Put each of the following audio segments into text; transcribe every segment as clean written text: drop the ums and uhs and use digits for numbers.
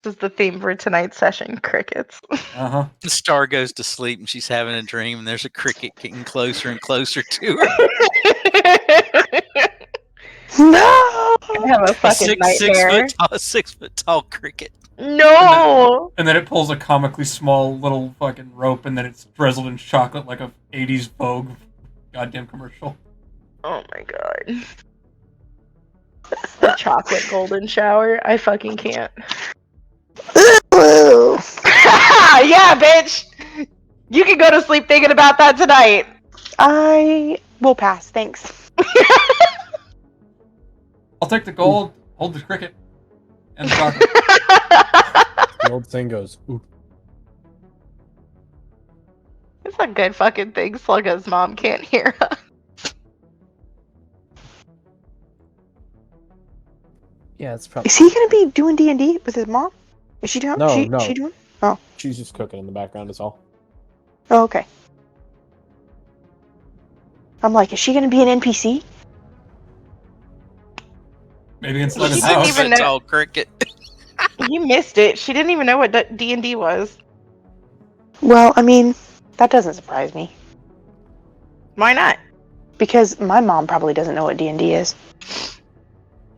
This is the theme for tonight's session, crickets. Uh-huh. The star goes to sleep and she's having a dream and there's a cricket getting closer and closer to her. No! I have a fucking nightmare. 6 foot tall cricket. No! And then it pulls a comically small little fucking rope, and then it's drizzled in chocolate like a 80s Vogue goddamn commercial. Oh my god. The chocolate golden shower. I fucking can't. Whoa. Yeah, bitch! You can go to sleep thinking about that tonight. I will pass, thanks. I'll take the gold, hold the cricket, and the chocolate. The old thing goes, ooh. It's a good fucking thing Slugga's mom can't hear us. Yeah, it's probably. Is he gonna be doing D&D with his mom? Is she doing? No, she, no. She doing? She's just cooking in the background, is all. Oh, okay. I'm like, is she gonna be an NPC? Maybe it's like a He didn't house. even It's know- all cricket. You missed it. She didn't even know what D&D was. Well, I mean, that doesn't surprise me. Why not? Because my mom probably doesn't know what D&D is.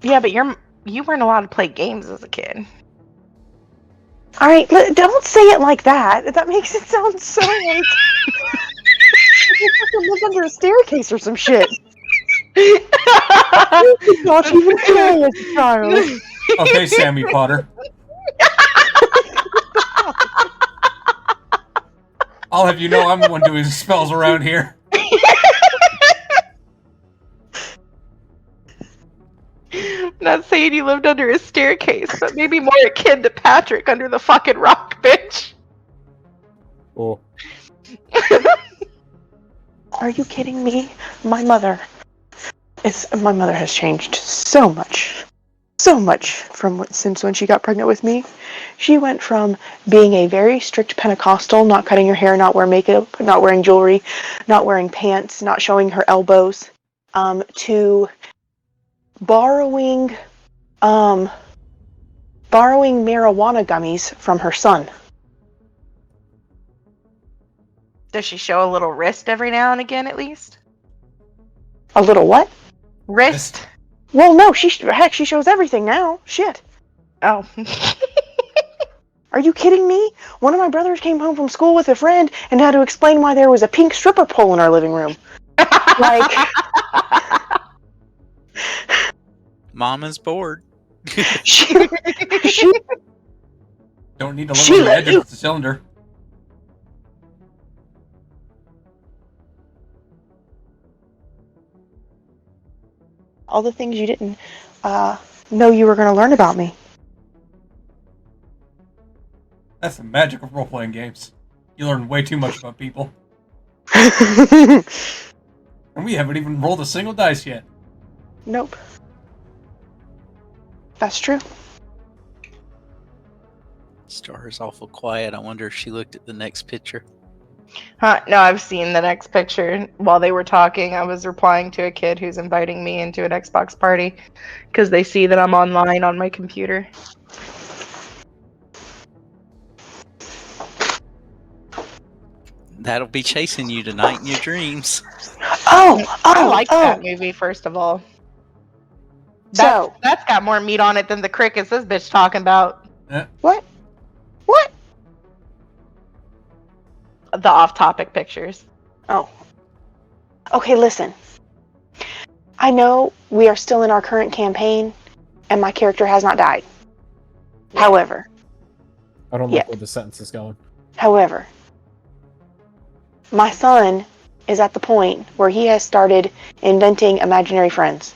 Yeah, but you weren't allowed to play games as a kid. Alright, don't say it like that. That makes it sound so like... you fucking lived under a staircase or some shit. Not even play as a child. Okay, Sammy Potter. I'll have you know I'm the one doing spells around here. Not saying you lived under a staircase, but maybe more akin to Patrick under the fucking rock, bitch. Oh. Are you kidding me? My mother has changed so much from since when she got pregnant with me. She went from being a very strict Pentecostal, not cutting her hair, not wearing makeup, not wearing jewelry, not wearing pants, not showing her elbows, to borrowing marijuana gummies from her son. Does she show a little wrist every now and again, at least? A little what? Wrist? Well, no, she shows everything now. Shit. Oh. Are you kidding me? One of my brothers came home from school with a friend and had to explain why there was a pink stripper pole in our living room. Like... Mama's bored. she Don't need to look on the edge of the cylinder. all the things you didn't know you were going to learn about me. That's the magic of role-playing games. You learn way too much about people. And we haven't even rolled a single dice yet. Nope. That's true. Star is awful quiet. I wonder if she looked at the next picture. No, I've seen the next picture. While they were talking, I was replying to a kid who's inviting me into an Xbox party because they see that I'm online on my computer. That'll be chasing you tonight in your dreams. I like that movie, first of all. So That's got more meat on it than the crickets this bitch talking about. What? The off-topic pictures. Oh. Okay, listen. I know we are still in our current campaign, and my character has not died. However. I don't like where the sentence is going. However, my son is at the point where he has started inventing imaginary friends.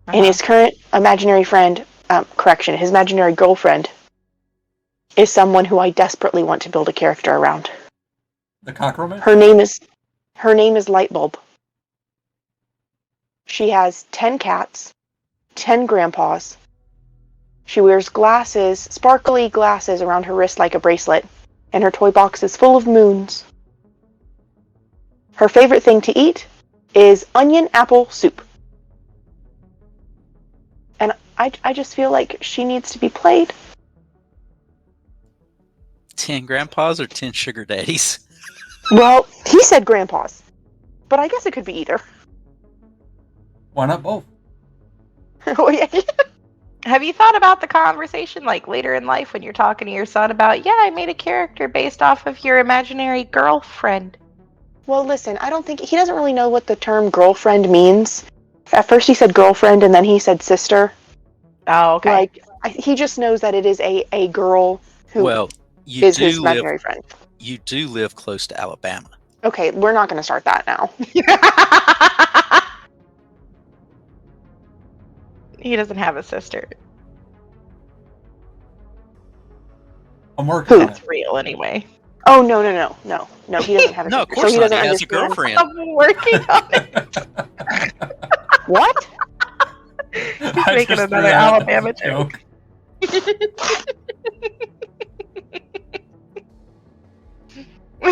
And his current imaginary friend, his imaginary girlfriend is someone who I desperately want to build a character around. The cockroach? Her name is Lightbulb. She has 10 cats, 10 grandpas. She wears glasses, sparkly glasses around her wrist like a bracelet, and her toy box is full of moons. Her favorite thing to eat is onion apple soup. And I just feel like she needs to be played. 10 grandpas or 10 sugar daddies? Well, he said grandpas, but I guess it could be either. Why not both? Oh, yeah. Have you thought about the conversation like later in life when you're talking to your son about, yeah, I made a character based off of your imaginary girlfriend? Well, listen, I don't think he doesn't really know what the term girlfriend means. At first he said girlfriend and then he said sister. Oh, okay. Like, he just knows that it is a girl who Well, you is do his live. imaginary friend. You do live close to Alabama. Okay, we're not going to start that now. He doesn't have a sister. I'm working on it. That's real anyway. Oh, no. He doesn't have a No, of sister, course so he not. doesn't He has a understand. girlfriend. I'm working on it. What? He's I making just threw another that out Alabama as a joke.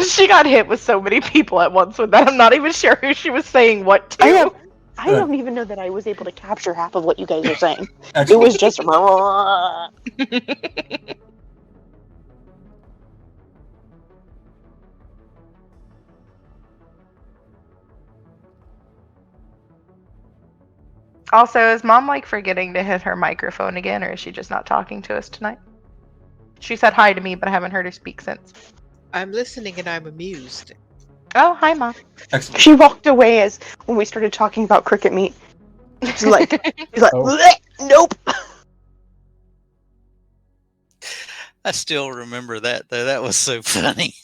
She got hit with so many people at once with that. I'm not even sure who she was saying what to. I don't even know that I was able to capture half of what you guys are saying. It Excellent. was just... Also, is Mom like forgetting to hit her microphone again, or is she just not talking to us tonight? She said hi to me, but I haven't heard her speak since. I'm listening and I'm amused. Oh, hi, Mom. Excellent. She walked away as when we started talking about cricket meat. She's like, Oh. "Bleh, nope. I still remember that though. That was so funny.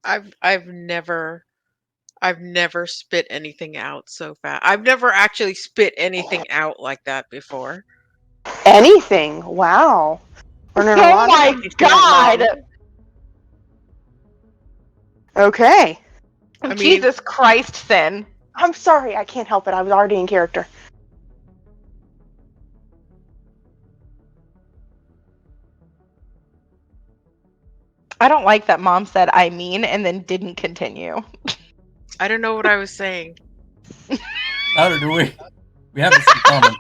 I've never spit anything out so fast. I've never actually spit anything out like that before. Anything. Wow. Learning a Oh lot my about these parent moms. God! Okay. I mean- Jesus Christ, Sin. I'm sorry, I can't help it. I was already in character. I don't like that Mom said I mean and then didn't continue. I don't know what I was saying. Neither do we. We have this in common.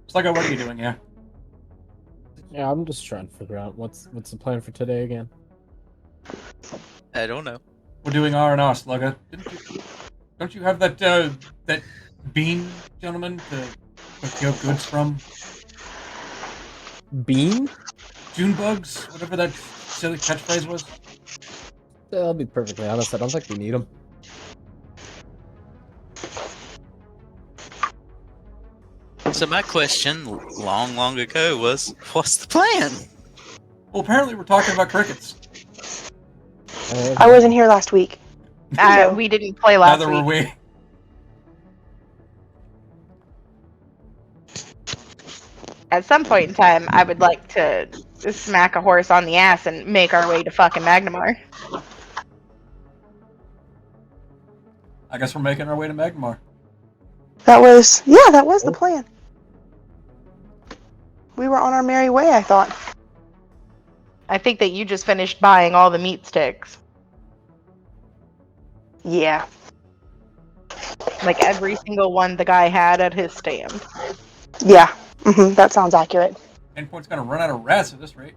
Sluggo, what are you doing here? Yeah, I'm just trying to figure out what's the plan for today again. I don't know. We're doing R&R, Sluggo. Don't you have that that bean gentleman to procure goods from? Bean? June bugs? Whatever that silly catchphrase was? I'll be perfectly honest, I don't think we need them. So my question, long ago, was, what's the plan? Well, apparently we're talking about crickets. I wasn't here last week. We didn't play last Neither week. were we. At some point in time, I would like to smack a horse on the ass and make our way to fucking Magnamar. I guess we're making our way to Magmar. That was the plan. We were on our merry way, I thought. I think that you just finished buying all the meat sticks. Yeah. Like every single one the guy had at his stand. Yeah. That sounds accurate. Endpoint's gonna run out of rats at this rate.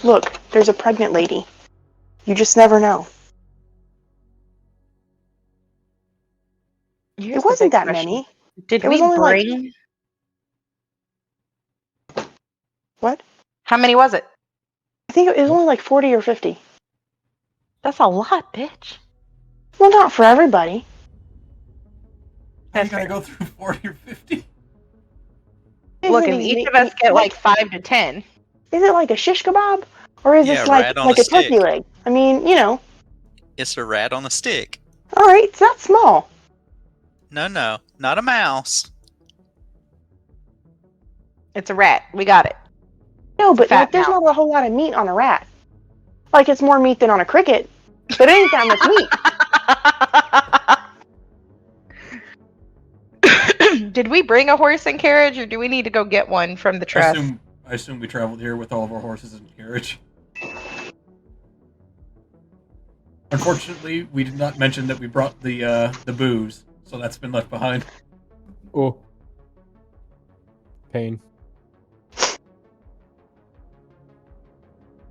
Look, there's a pregnant lady. You just never know. Here's It the wasn't big that question. many. Did It was we only like- bring... What? How many was it? I think it was only like 40 or 50. That's a lot, bitch. Well, not for everybody. How are you That's gonna fair. go through 40 or 50? Look, and each of us get like 5 to 10. Is it like a shish kebab? Or is Yeah, this like rat on a a turkey stick. leg? I mean, you know. It's a rat on a stick. Alright, it's not small. No, not a mouse. It's a rat. We got it. No, but fat like, there's mouse. not a whole lot of meat on a rat. Like, it's more meat than on a cricket. But it ain't that much meat. Did we bring a horse and carriage, or do we need to go get one from the trust? I assume we traveled here with all of our horses and carriage. Unfortunately, we did not mention that we brought the booze, so that's been left behind. Oh. Pain.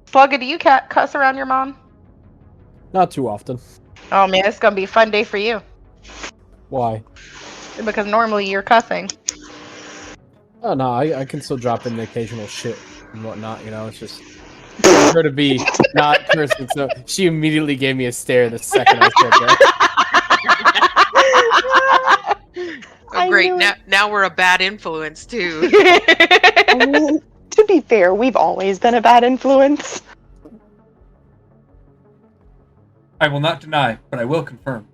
Slugga, do you cuss around your mom? Not too often. Oh man, it's gonna be a fun day for you. Why? Because normally you're cussing. Oh no, I can still drop in the occasional shit and whatnot, you know, it's just for her to be not cursing, so she immediately gave me a stare the second I said that. Oh, great. knew Now we're a bad influence too. I mean, to be fair, we've always been a bad influence. I will not deny, but I will confirm.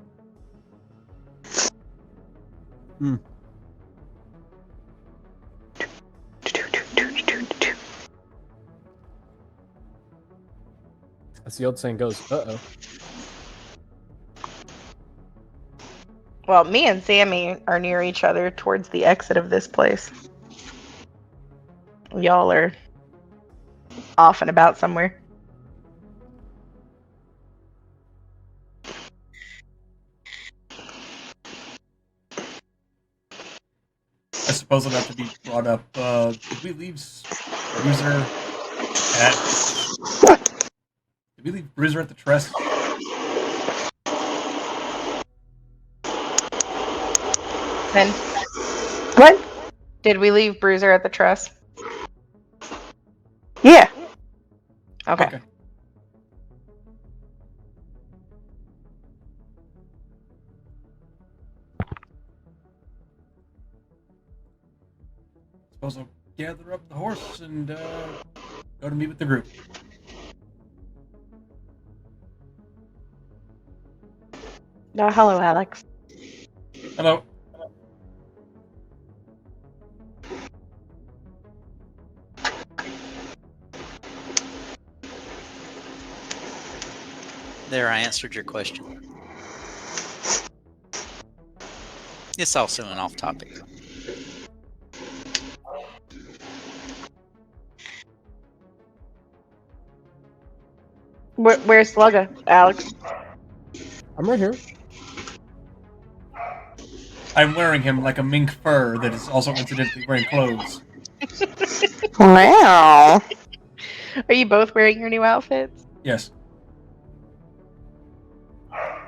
As the old saying goes, uh-oh. Well, me and Sammy are near each other towards the exit of this place. Y'all are off and about somewhere. I suppose it'll have to be brought up. Did we leave Bruiser at... Did we leave Bruiser at the Tress? Then, What? did we leave Bruiser at the truss? Yeah. Okay. Suppose I'll gather up the horse and go to meet with the group. Hello, Alex. Hello. There, I answered your question. It's also an off-topic. Where's Slugga, Alex? I'm right here. I'm wearing him like a mink fur that is also incidentally wearing clothes. Wow. Are you both wearing your new outfits? Yes.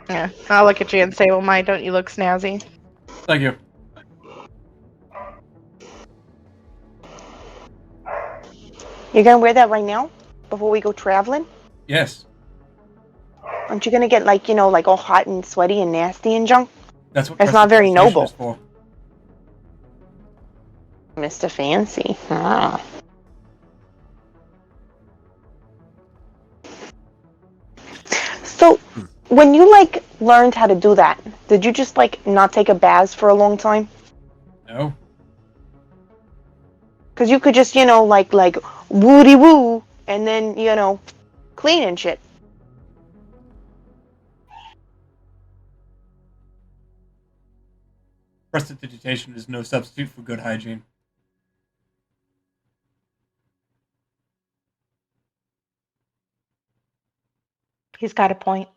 Yeah. I'll look at you and say, well, my, don't you look snazzy? Thank you. You're gonna wear that right now? Before we go traveling? Yes. Aren't you gonna get, like, you know, like all hot and sweaty and nasty and junk? That's what That's not very prestidigitation noble. is for. Mr. Fancy. Ah. So, when you, like, learned how to do that, did you just, like, not take a bath for a long time? No. Because you could just, you know, like, woody woo, and then, you know, clean and shit. Prestidigitation is no substitute for good hygiene. He's got a point.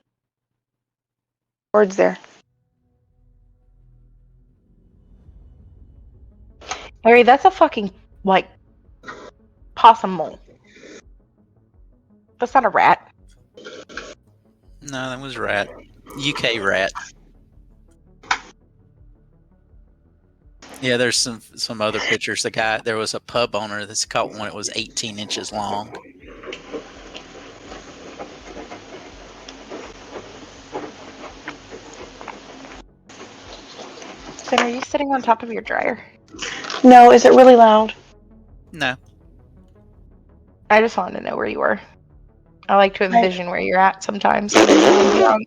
Words there. Airee, that's a fucking, like, possum mole. That's not a rat. No, that was rat. UK rat. Yeah, there's some other pictures. There was a pub owner that's caught one. It was 18 inches long. Sam, are you sitting on top of your dryer? No, is it really loud? No, I just wanted to know where you were. I like to envision where you're at sometimes. So there's an ambiance.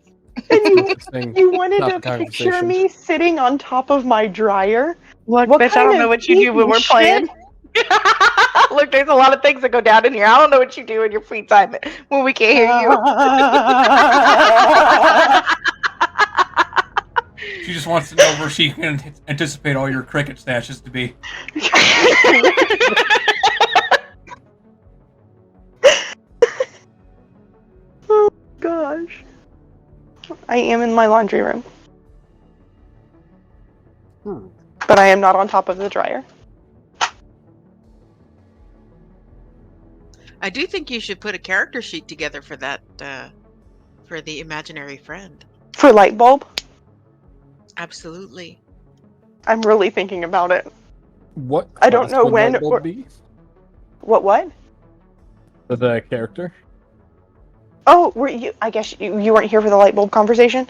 Interesting. You wanted Tough to picture conversation. me sitting on top of my dryer? Look, What bitch, I kind don't know of what you do when we're shit? playing. Look, there's a lot of things that go down in here. I don't know what you do in your free time when we can't hear you. She just wants to know where she can anticipate all your cricket stashes to be. Oh gosh. I am in my laundry room. Hmm. But I am not on top of the dryer. I do think you should put a character sheet together for that, for the imaginary friend. For light bulb, Absolutely. I'm really thinking about it. What I don't class know would when Light Bulb or- be? What? For the character? Oh, were you? I guess you weren't here for the light bulb conversation?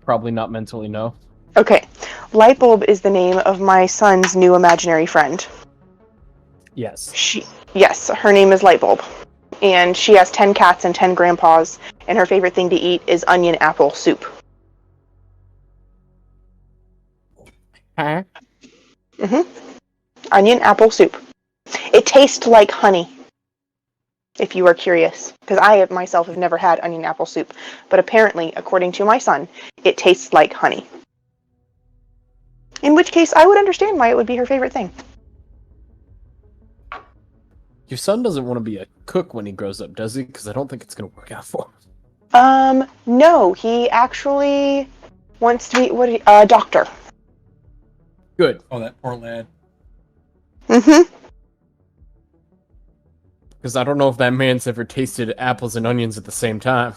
Probably not mentally, no. Okay. Light bulb is the name of my son's new imaginary friend. Yes. Yes, her name is Light Bulb. And she has 10 cats and 10 grandpas, and her favorite thing to eat is onion apple soup. Huh? Onion apple soup. It tastes like honey, if you are curious. Because I myself have never had onion apple soup. But apparently, according to my son, it tastes like honey. In which case, I would understand why it would be her favorite thing. Your son doesn't want to be a cook when he grows up, does he? Because I don't think it's going to work out for him. No, he actually wants to be a doctor. Good. Oh, that poor lad. Mm-hmm. Because I don't know if that man's ever tasted apples and onions at the same time.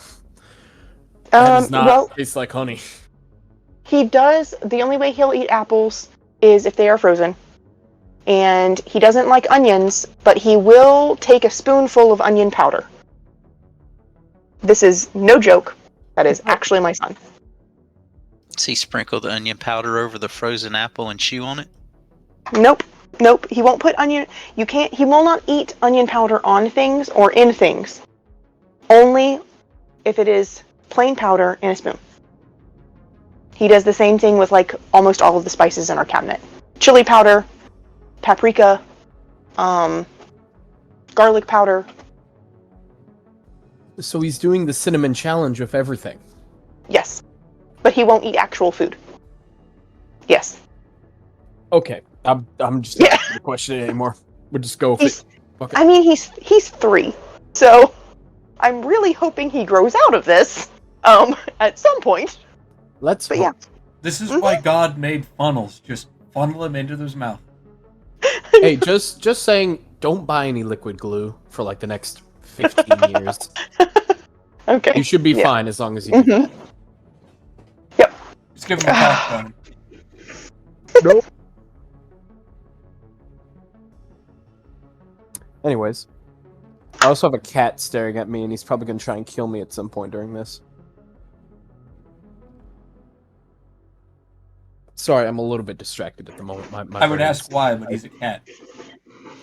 That does not taste like honey. He does. The only way he'll eat apples is if they are frozen. And he doesn't like onions, but he will take a spoonful of onion powder. This is no joke. That is actually my son. Does he sprinkle the onion powder over the frozen apple and chew on it? Nope. He won't put onion. He will not eat onion powder on things or in things. Only if it is plain powder in a spoon. He does the same thing with like almost all of the spices in our cabinet. Chili powder, paprika, garlic powder. So he's doing the cinnamon challenge of everything. Yes. But he won't eat actual food. Yes. Okay. I'm just not going to question it anymore. We'll just go with it. Okay. I mean, he's 3, so I'm really hoping he grows out of this at some point. Let's hope. Yeah. This is why God made funnels. Just funnel them into his mouth. Hey, just saying, don't buy any liquid glue for like the next 15 years. Okay. You should be fine as long as you do that. Yep. Just give him a cock gun. Nope. Anyways, I also have a cat staring at me, and he's probably going to try and kill me at some point during this. Sorry, I'm a little bit distracted at the moment. My I would brain ask is- why, but he's a cat.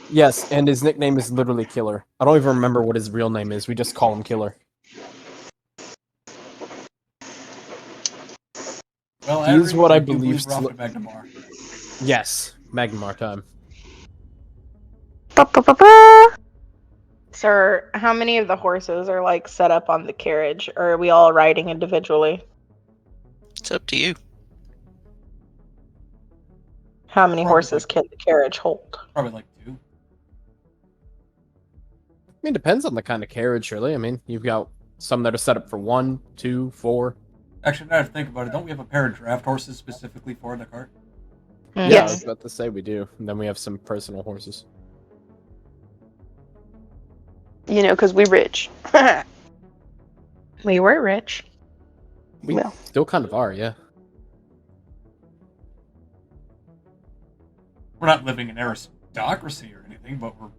Yes, and his nickname is literally Killer. I don't even remember what his real name is. We just call him Killer. Well, He is Airee, what I do believe we're off to- to Magnemar. Yes, Magmar time. Sir, how many of the horses are like set up on the carriage, or are we all riding individually? It's up to you. How many Probably horses like- can the carriage hold? Probably like 2. I mean, it depends on the kind of carriage, surely. I mean, you've got some that are set up for 1, 2, 4. Actually, now that I think about it, don't we have a pair of draft horses specifically for the cart? Yeah, I Yes. was about to say we do. And then we have some personal horses. You know, because we rich. We were rich. We Well. still kind of are, yeah. We're not living in aristocracy or anything, but we're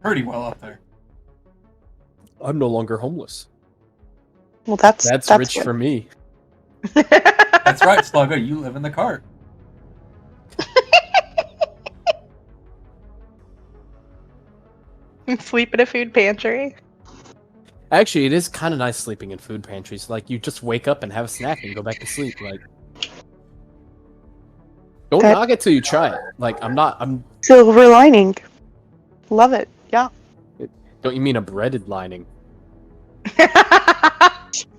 pretty well up there. I'm no longer homeless. Well, that's Rich good. for me. That's right, Slugga, you live in the cart. Sleep in a food pantry. Actually, it is kind of nice sleeping in food pantries. Like, you just wake up and have a snack and go back to sleep. Like, don't That- knock it till you try it. Like, I'm. Silver lining. Love it. Yeah. Don't you mean a breaded lining?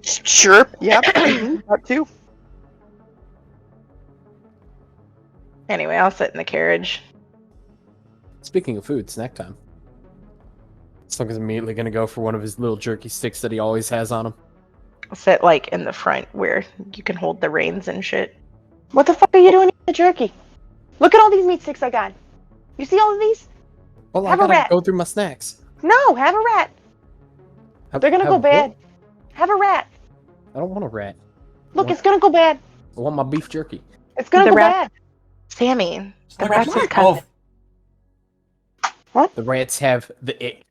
Sure. Yep. That too. Anyway, I'll sit in the carriage. Speaking of food, snack time. Slugga's immediately gonna go for one of his little jerky sticks that he always has on him. sit like in the front where you can hold the reins and shit. What the fuck are you doing eating the jerky? Look at all these meat sticks I got. You see all of these? Well, I Have a gotta rat. go through my snacks. No, have a rat. They're gonna Have go what? bad. Have a rat. I don't want a rat. Look, it's gonna go bad. I want my beef jerky. It's gonna The go rat- bad. Sammy, the Slugger, rat's take cousin. off. The rats have the ick.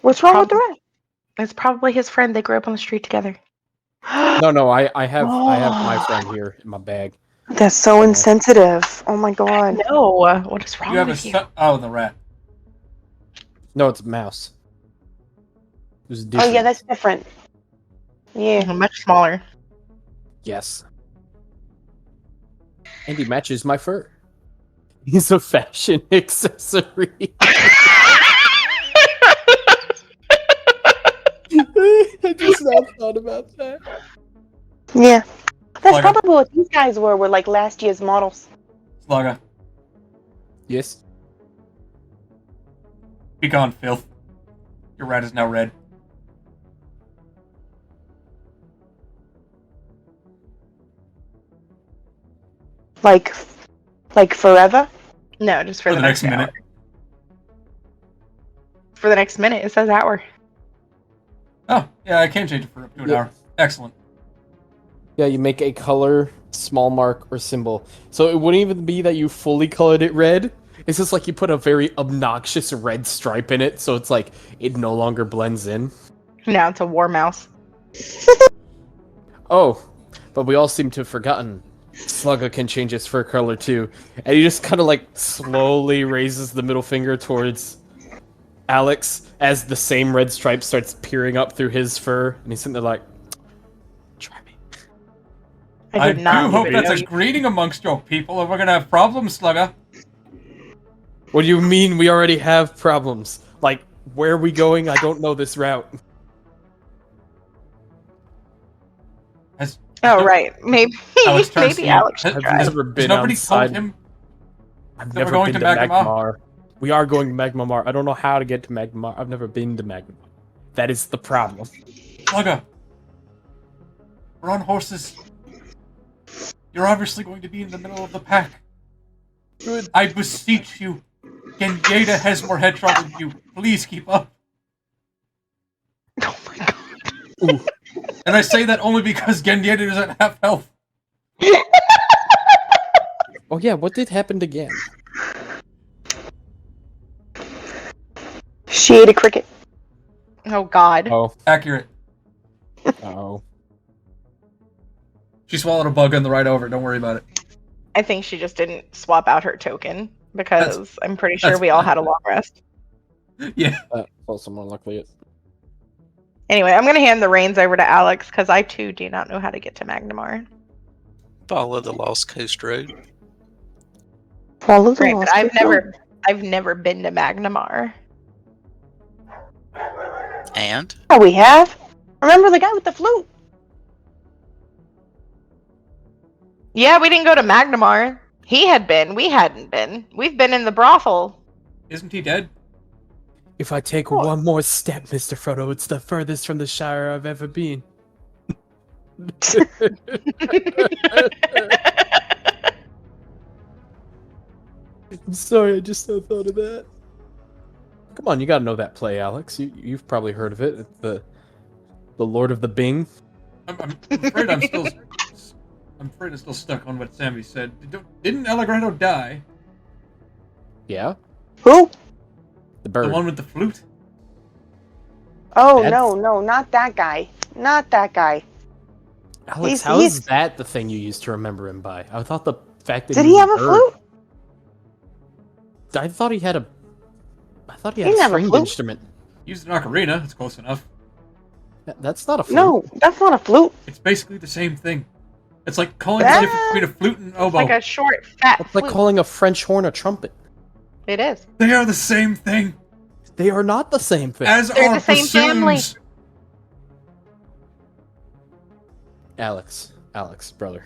What's wrong with the It's probably his friend. They grew up on the street together. rat? No, I have my friend here in my bag. That's so insensitive. Oh my god. No, what is wrong You have a with you? son. Oh, the rat. No, it's a mouse. There's a Oh difference. yeah, that's different. Yeah. Much smaller. Yes. And he matches my fur. He's a fashion accessory. I just now thought about that. Yeah. That's Like probably what these guys were like last year's models. Slugger, Yes. be gone, filth. Your rat is now red. Like forever? No, just for For the the next hour. minute. For the next minute, it says hour. Oh, yeah, I can change it for up to an hour. Excellent. Yeah, you make a color, small mark, or symbol. So it wouldn't even be that you fully colored it red. It's just like you put a very obnoxious red stripe in it, so it's like it no longer blends in. Now it's a war mouse. Oh, but we all seem to have forgotten Slugger can change his fur color too. And he just kind of like slowly raises the middle finger towards Alex as the same red stripe starts peering up through his fur. And he's sitting there like, try me. I did not do hope even that's know a you- greeting amongst your people, or we're gonna have problems, Slugger. What do you mean we already have problems? Like, where are we going? I don't know this route. Oh, right. Maybe Alex turns to maybe you. Alex Has- should I've drive. never Has been nobody outside. told him? I've that we're never going been to to Magmar? Magmar. We are going to Magmar. I don't know how to get to Magmar. I've never been to Magmar. That is the problem. Slugger, we're on horses. You're obviously going to be in the middle of the pack. Good. I beseech you. Genjada has more headshot than you. Please keep up. Oh my god. Ooh. And I say that only because Genjada is at half health. Oh yeah, what did happen again? She ate a cricket. Oh god. Oh, Accurate. oh. She swallowed a bug on the ride over. Don't worry about it. I think she just didn't swap out her token because I'm pretty sure that's we all fine. had a long rest. Yeah. Also more likely. Anyway, I'm gonna hand the reins over to Alex because I too do not know how to get to Magnamar. Follow the Lost Coast Road. Follow the Granted, lost I've people. never been to Magnamar. And Oh, we have. Remember the guy with the flute? Yeah, we didn't go to Magnamar. He had been. We hadn't been. We've been in the brothel. Isn't he dead? If I take one more step, Mr. Frodo, it's the furthest from the Shire I've ever been. I'm sorry, I just now thought of that. Come on, you gotta know that play, Alex. You've probably heard of it. It's the Lord of the Bing. I'm afraid I'm still. I'm afraid I'm still stuck on what Sammy said. Didn't Allegrado die? Yeah, Who? the bird. The one with the flute? Oh, That's- no, not that guy. Not that guy. Alex, he's- how is he's- that the thing you used to remember him by? I thought the fact that Did was he have a bird- flute? I thought he had a. I thought he He had a didn't have a stringed flute. instrument. Used an ocarina. It's close enough. That's not a flute. No, that's not a flute. It's basically the same thing. It's like calling Ah. the difference between a flute and an oboe. Like a short, fat It's like flute. calling a French horn a trumpet. It is. They are the same thing. They are not the same thing. As They're are the same family. bassoons. Alex, brother.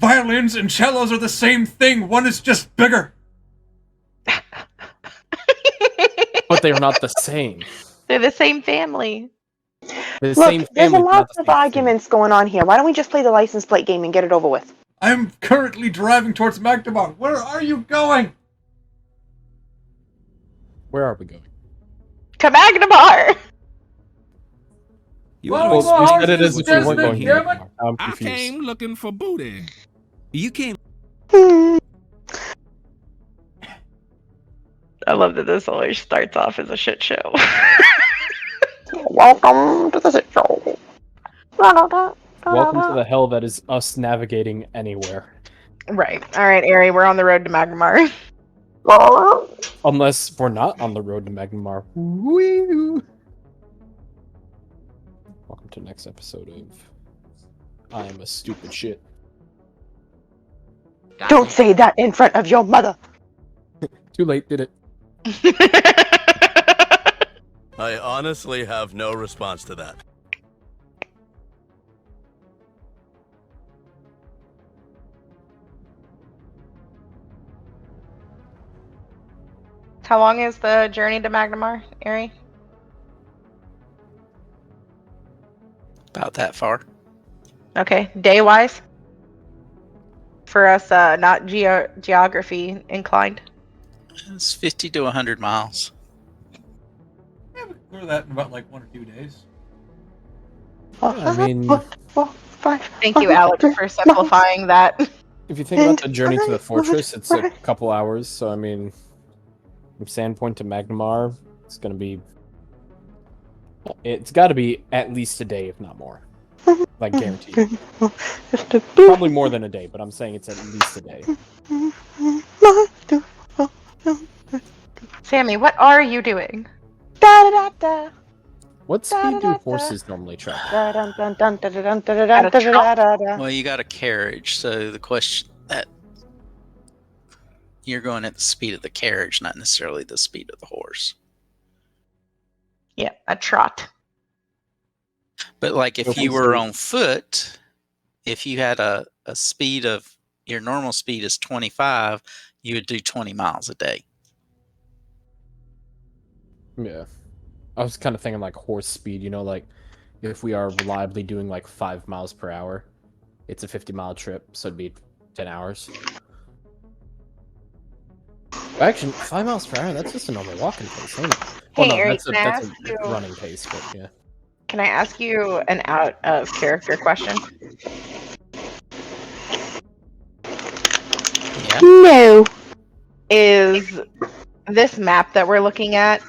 Violins and cellos are the same thing. One is just bigger. But they are not the same. They're the same family. The Look, same there's a family, but lot not the of same arguments going on here. Why don't we just play the license plate game and get it over with? I'm currently driving towards Magdeburg. Where are you going? Where are we going? To Magnamar! You Well, want to well, You explain said it as if we weren't Desmond, going damn here. it. I'm I confused. came looking for booty. You came. I love that this always starts off as a shit show. Welcome to the shit show. Welcome to the hell that is us navigating anywhere. Right. Alright, Airee, we're on the road to Magnamar. Unless we're not on the road to Magnamar. Woo! Welcome to the next episode of I Am a Stupid Shit. Don't say that in front of your mother. Too late, did it. I honestly have no response to that. How long is the journey to Magnamar, Airee? About that far. Okay, day-wise? For us, not geography inclined. It's 50 to 100 miles. Yeah, we can clear that in about like 1 or 2 days. I mean, Thank you, Alex, for simplifying that. if you think about the journey to the fortress, it's a couple hours, so I mean, from Sandpoint to Magnamar, it's gonna be... It's gotta be at least a day, if not more. Like, guaranteed. Probably more than a day, but I'm saying it's at least a day. Sammy, what are you doing? What speed do horses normally travel? Well, you got a carriage, so the question that you're going at the speed of the carriage, not necessarily the speed of the horse. Yeah, a trot. But like if Okay, you were so- on foot, if you had a speed of your normal speed is 25, you would do 20 miles a day. Yeah. I was kind of thinking like horse speed, you know, like if we are reliably doing like 5 miles per hour, it's a 50-mile trip, so it'd be 10 hours. Actually, 5 miles per hour, that's just a normal walking pace, ain't it? Hey, no, Airee, that's can I that's ask a you- running pace, but yeah. Can I ask you an out of character question? Yeah. No. Is this map that we're looking at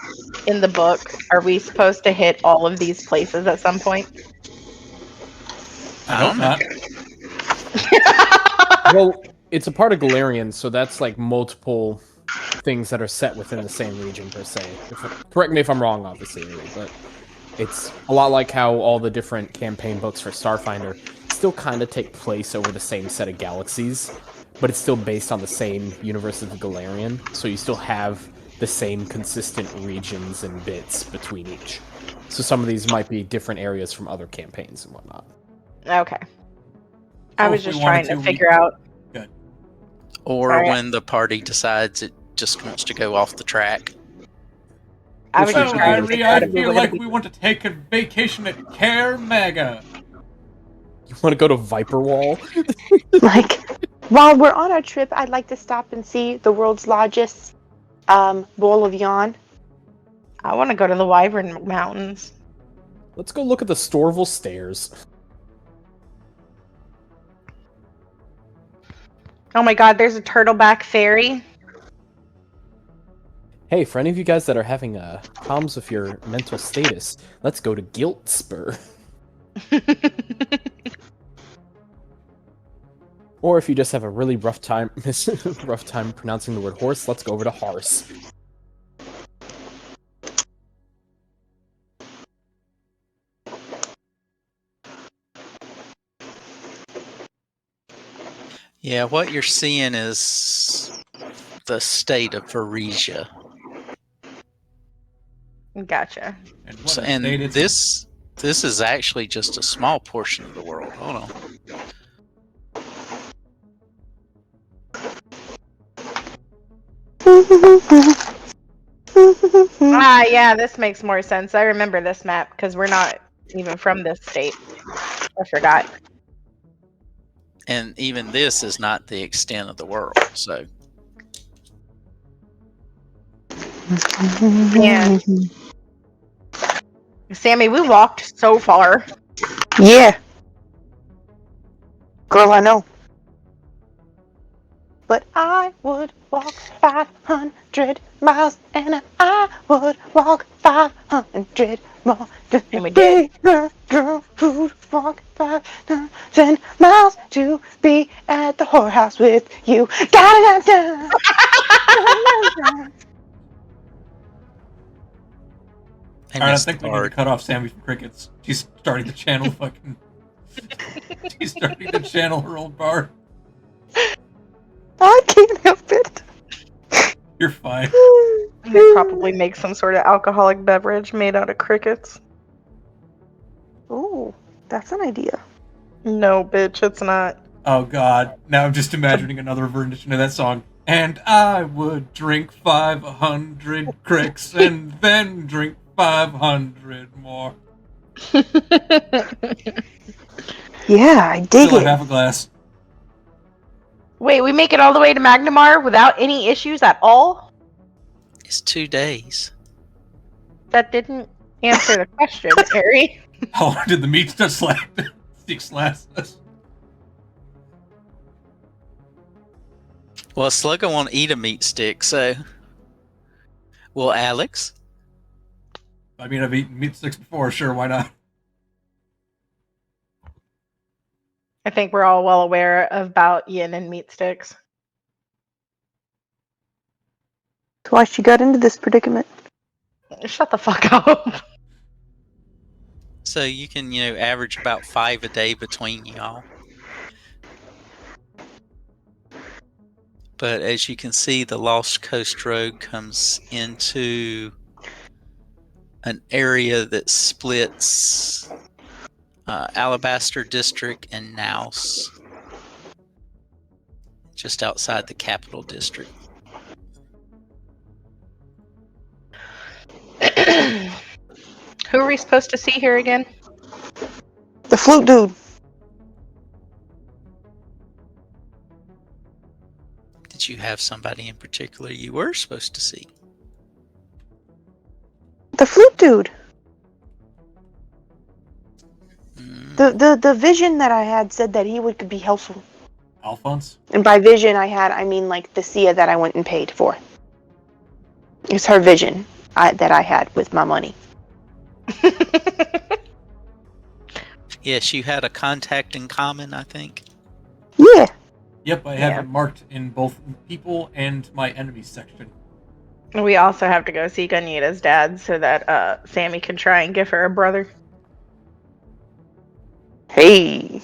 in the book, are we supposed to hit all of these places at some point? I hope not. Well, it's a part of Galarian, so that's like multiple things that are set within the same region per se. Correct me if I'm wrong, obviously, but it's a lot like how all the different campaign books for Starfinder still kind of take place over the same set of galaxies, but it's still based on the same universe of Galarian, so you still have the same consistent regions and bits between each. So some of these might be different areas from other campaigns and whatnot. Okay. I So was if we just wanted trying to to, we- figure out. Or Alright. when the party decides it just wants to go off the track. I was So, just trying to Airee, figure out I if we feel were like gonna be. we want to take a vacation at Care Mega. You want to go to Viper Wall? Like, while we're on our trip, I'd like to stop and see the world's largest bowl of yawn. I want to go to the Wyvern Mountains. Let's go look at the Storval Stairs. Oh my god, there's a turtleback fairy. Hey, for any of you guys that are having problems with your mental status, let's go to Guilt Spur. Or if you just have a really rough time pronouncing the word horse, let's go over to Harse. Yeah, what you're seeing is the state of Varesia. Gotcha. And, what So, a and state it's in. this is actually just a small portion of the world. Hold on. Ah, yeah, this makes more sense. I remember this map because we're not even from this state. I forgot. And even this is not the extent of the world. So Yeah. Sammy, we walked so far. Yeah. Girl, I know. But I would walk 500 miles, and I would walk 500 more to And we did. be a girl who'd walk 5,000 miles to be at the whorehouse with you. Da-da-da-da. I Alright, I missed think the we need to part. cut off Sammy from Crickets. She's starting to channel fucking. She's starting to channel her old bar. I can't help it. You're fine. They probably make some sort of alcoholic beverage made out of crickets. Ooh, that's an idea. No, bitch, it's not. Oh god. Now I'm just imagining another rendition of that song. And I would drink 500 cricks and then drink 500 more. Yeah, I dig Still it. at half a glass. Wait, we make it all the way to Magnamar without any issues at all? It's 2 days. That didn't answer the question, Airee. How long did the meat sticks last us? Well, Slugger won't eat a meat stick, so. Well, Alex? I mean, I've eaten meat sticks before, sure, why not? I think we're all well aware about yin and meat sticks. That's why she got into this predicament. Shut the fuck up. So you can, average about 5 a day between y'all. But as you can see, the Lost Coast Road comes into an area that splits Alabaster District and Naus, just outside the Capital District. Who are we supposed to see here again? The flute dude. Did you have somebody in particular you were supposed to see? The flute dude. Mm, The vision that I had said that he could be helpful. Alphonse? And by vision I mean like the Sia that I went and paid for. It's her vision that I had with my money. yes, you had a contact in common, I think. Yeah. Yep, I have it marked in both people and my enemies section. We also have to go see Ganita's dad so that Sammy can try and give her a brother. Hey.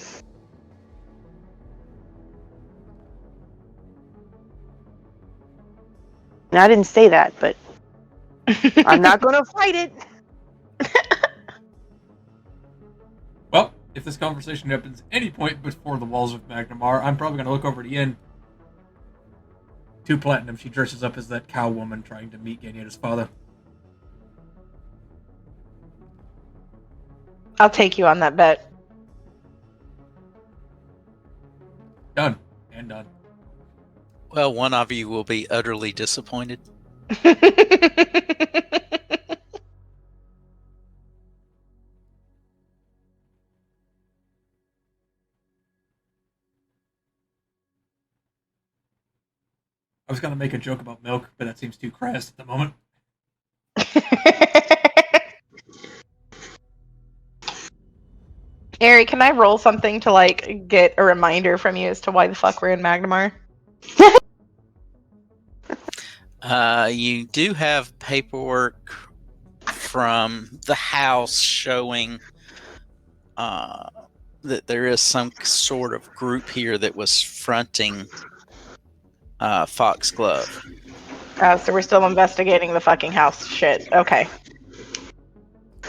And I didn't say that, but I'm not gonna fight it. Well, if this conversation happens any point before the walls of Magnamar, I'm probably going to look over to Yin. 2 platinum, she dresses up as that cow woman trying to meet Ganyetta's father. I'll take you on that bet. Done. And done. Well, one of you will be utterly disappointed. I was going to make a joke about milk, but that seems too crass at the moment. Airee, can I roll something to like get a reminder from you as to why the fuck we're in Magnamar? You do have paperwork from the house showing that there is some sort of group here that was fronting Foxglove. Oh, so we're still investigating the fucking house shit. Okay.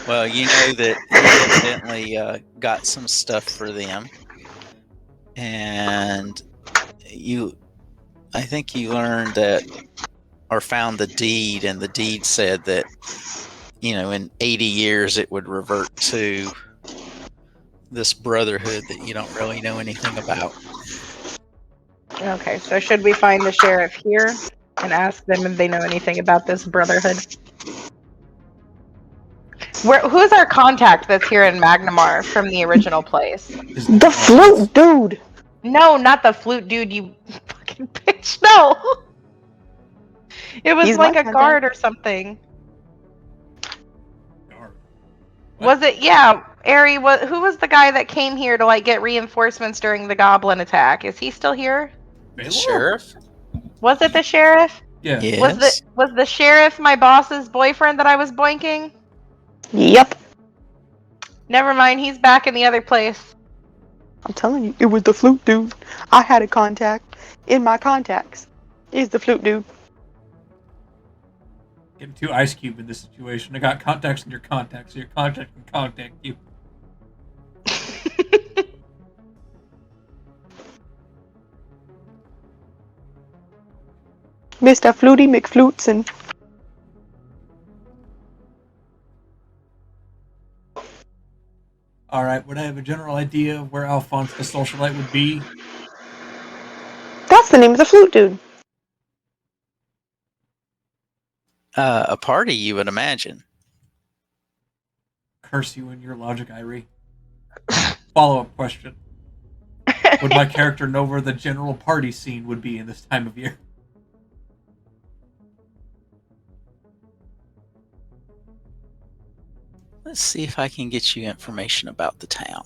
Well, you know that he evidently got some stuff for them, and I think you learned that, or found the deed, and the deed said that, in 80 years it would revert to this brotherhood that you don't really know anything about. Okay, so should we find the sheriff here and ask them if they know anything about this brotherhood? Who's our contact that's here in Magnamar from the original place? The flute dude. No, not the flute dude, you fucking bitch. No. It was He's like my a contact. guard or something. What? Was it? Yeah, Airee. Who was the guy that came here to like get reinforcements during the goblin attack? Is he still here? Baylor? Sheriff? Was it the sheriff? Yeah. Yes. Was the sheriff my boss's boyfriend that I was boinking? Yep. Never mind, he's back in the other place. I'm telling you, it was the flute dude. I had a contact in my contacts. Is the flute dude. Getting too Ice Cube in this situation. I got contacts in your contacts, so your contact can contact you. Mr. Flutie McFlutson. Alright, would I have a general idea of where Alphonse the socialite would be? That's the name of the flute dude. A party, you would imagine. Curse you and your logic, Airee. Follow-up question. Would my character know where the general party scene would be in this time of year? Let's see if I can get you information about the town.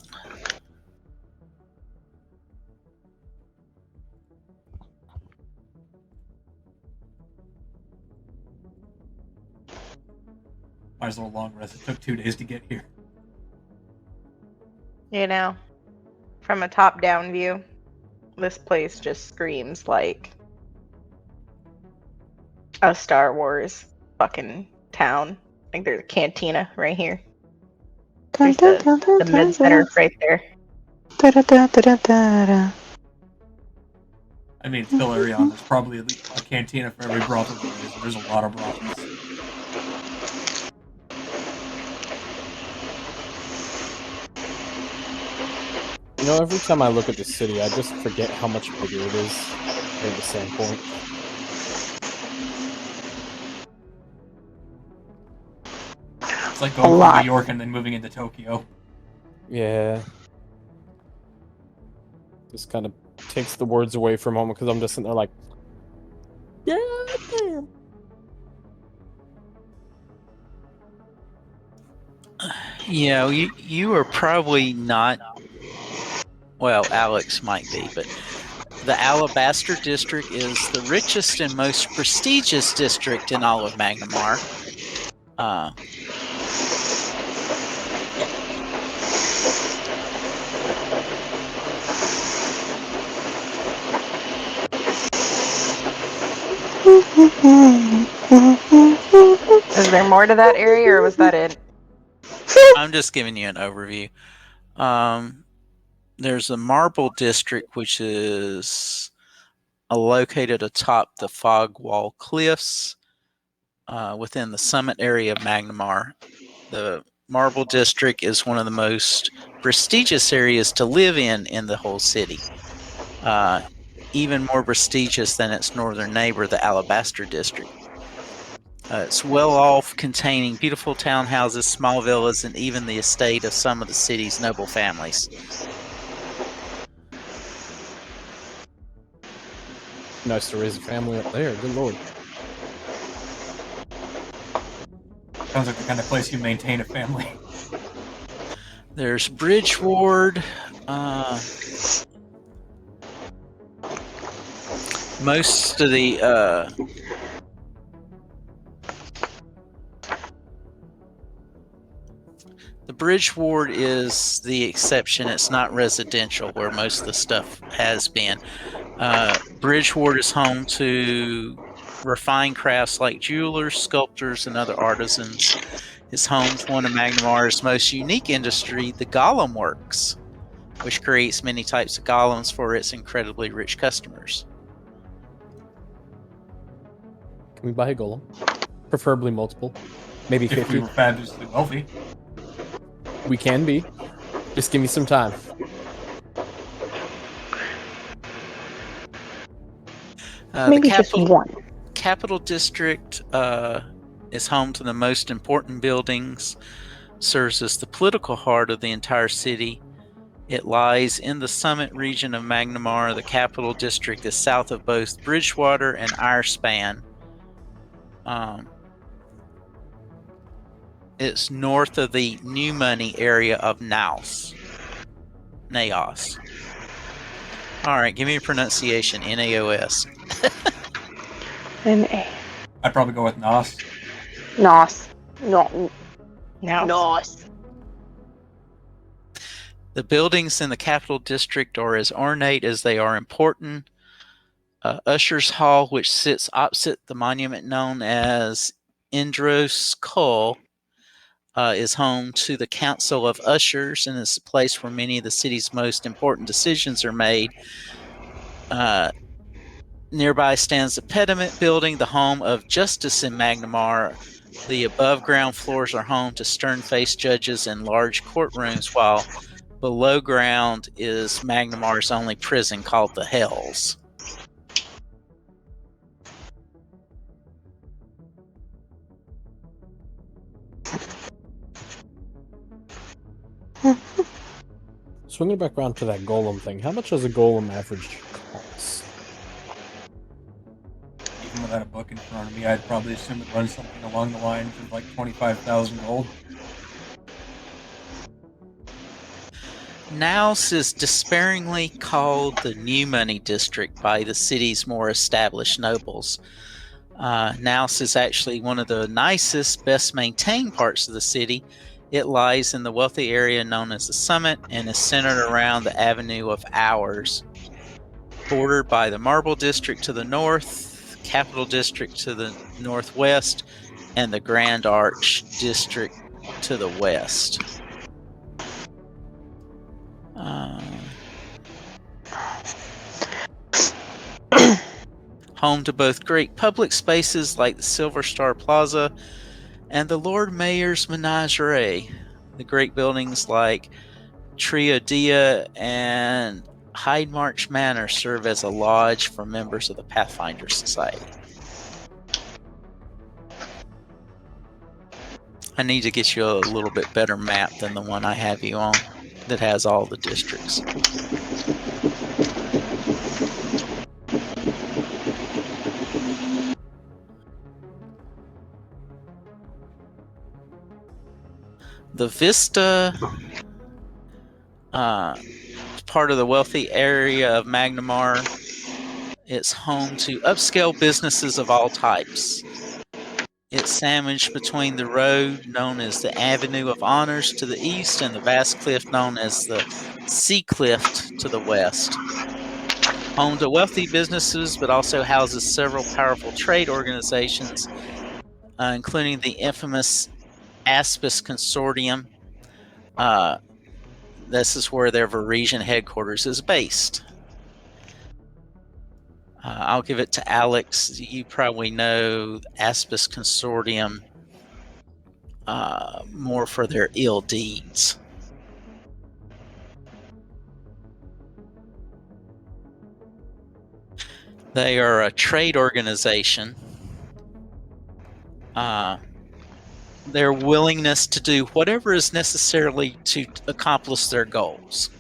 Might as well long rest. It took 2 days to get here. You know, from a top-down view, this place just screams like a Star Wars fucking town. Like there's a cantina right here. There's the med center right there. I mean, it's still Ariana. There's probably at least a cantina for every brothel there is. There's a lot of brothels. You know, every time I look at the city, I just forget how much bigger it is at the same point. It's like going from New York and then moving into Tokyo. Yeah. Just kind of takes the words away for a moment because I'm just sitting there like, yeah, damn. Yeah, you are probably not. Well, Alex might be, but the Alabaster District is the richest and most prestigious district in all of Magnamar. Is there more to that area, or was that it? I'm just giving you an overview. There's a Marble District, which is located atop the Fog Wall Cliffs within the summit area of Magnamar. The Marble District is one of the most prestigious areas to live in the whole city. Even more prestigious than its northern neighbor, the Alabaster District. It's well off, containing beautiful townhouses, small villas, and even the estate of some of the city's noble families. Nice to raise a family up there, good lord. Sounds like the kind of place you maintain a family. There's Bridge Ward. Most of the Bridge Ward is the exception. It's not residential where most of the stuff has been. Bridge Ward is home to refined crafts like jewelers, sculptors, and other artisans. It's home to one of Magnamar's most unique industry, the Golem Works, which creates many types of golems for its incredibly rich customers. Can we buy a golem? Preferably multiple. Maybe If 50. we were fabulously wealthy. We can be. Just give me some time. Maybe just one. Capital District is home to the most important buildings, serves as the political heart of the entire city. It lies in the summit region of Magnamar. The Capital District is south of both Bridgewater and Irespan. It's north of the New Money area of Naos. All right, give me a pronunciation. Naos. N-A. I'd probably go with Nos. Nos. No. Now. Nos. The buildings in the Capital District are as ornate as they are important. Usher's Hall, which sits opposite the monument known as Indros Cole, is home to the Council of Ushers, and is the place where many of the city's most important decisions are made. Nearby stands the Pediment Building, the home of justice in Magnamar. The above ground floors are home to stern-faced judges and large courtrooms, while below ground is Magnamar's only prison, called the Hells. Swinging back around to that golem thing, how much does a golem average cost? Even without a book in front of me, I'd probably assume it runs something along the lines of like 25,000 gold. Naos is despairingly called the New Money District by the city's more established nobles. Naos is actually one of the nicest, best maintained parts of the city. It lies in the wealthy area known as the Summit and is centered around the Avenue of Hours, bordered by the Marble District to the north, Capital District to the northwest, and the Grand Arch District to the west. Home to both great public spaces like the Silver Star Plaza and the Lord Mayor's Menagerie. The great buildings like Triodea and Hyde March Manor serve as a lodge for members of the Pathfinder Society. I need to get you a little bit better map than the one I have you on that has all the districts. The Vista, part of the wealthy area of Magnamar. It's home to upscale businesses of all types. It's sandwiched between the road known as the Avenue of Honors to the east and the vast cliff known as the Sea Cliff to the west. Home to wealthy businesses, but also houses several powerful trade organizations, including the infamous Aspis Consortium. This is where their Varesian headquarters is based. I'll give it to Alex. You probably know Aspis Consortium more for their ill deeds. They are a trade organization. Their willingness to do whatever is necessary to accomplish their goals.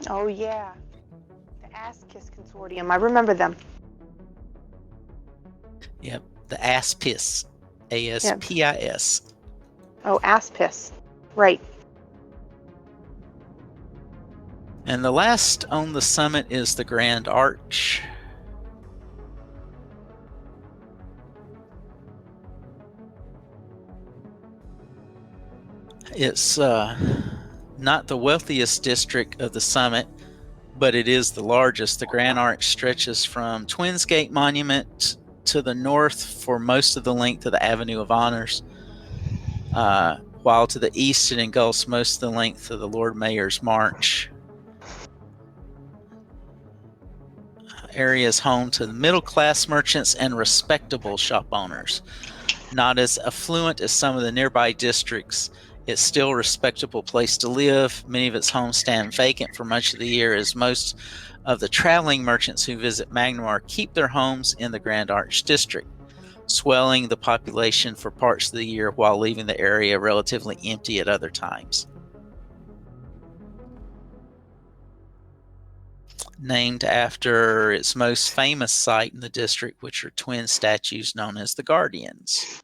Oh, yeah. The Aspis Consortium. I remember them. Yep, the Aspis. A-S-P-I-S. Oh, Aspis. Right. And the last on the summit is the Grand Arch. It's not the wealthiest district of the summit, but it is the largest. The Grand Arch stretches from Twins Gate Monument to the north for most of the length of the Avenue of Honors, while to the east it engulfs most of the length of the Lord Mayor's March. Area is home to the middle-class merchants and respectable shop owners. Not as affluent as some of the nearby districts, It's still a respectable place to live. Many of its homes stand vacant for much of the year, as most of the traveling merchants who visit Magnamar keep their homes in the Grand Arch District, swelling the population for parts of the year while leaving the area relatively empty at other times. Named after its most famous site in the district, which are twin statues known as the Guardians.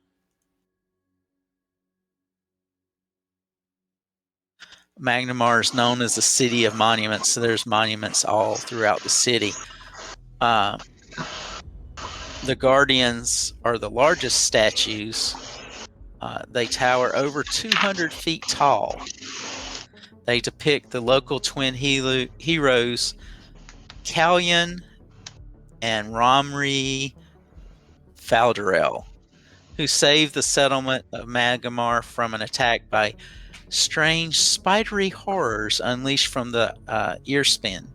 Magnamar is known as the city of monuments, so there's monuments all throughout the city. The Guardians are the largest statues. They tower over 200 feet tall. They depict the local twin heroes, Kalyan and Romri Faldarel, who saved the settlement of Magnamar from an attack by strange spidery horrors unleashed from the Earspin.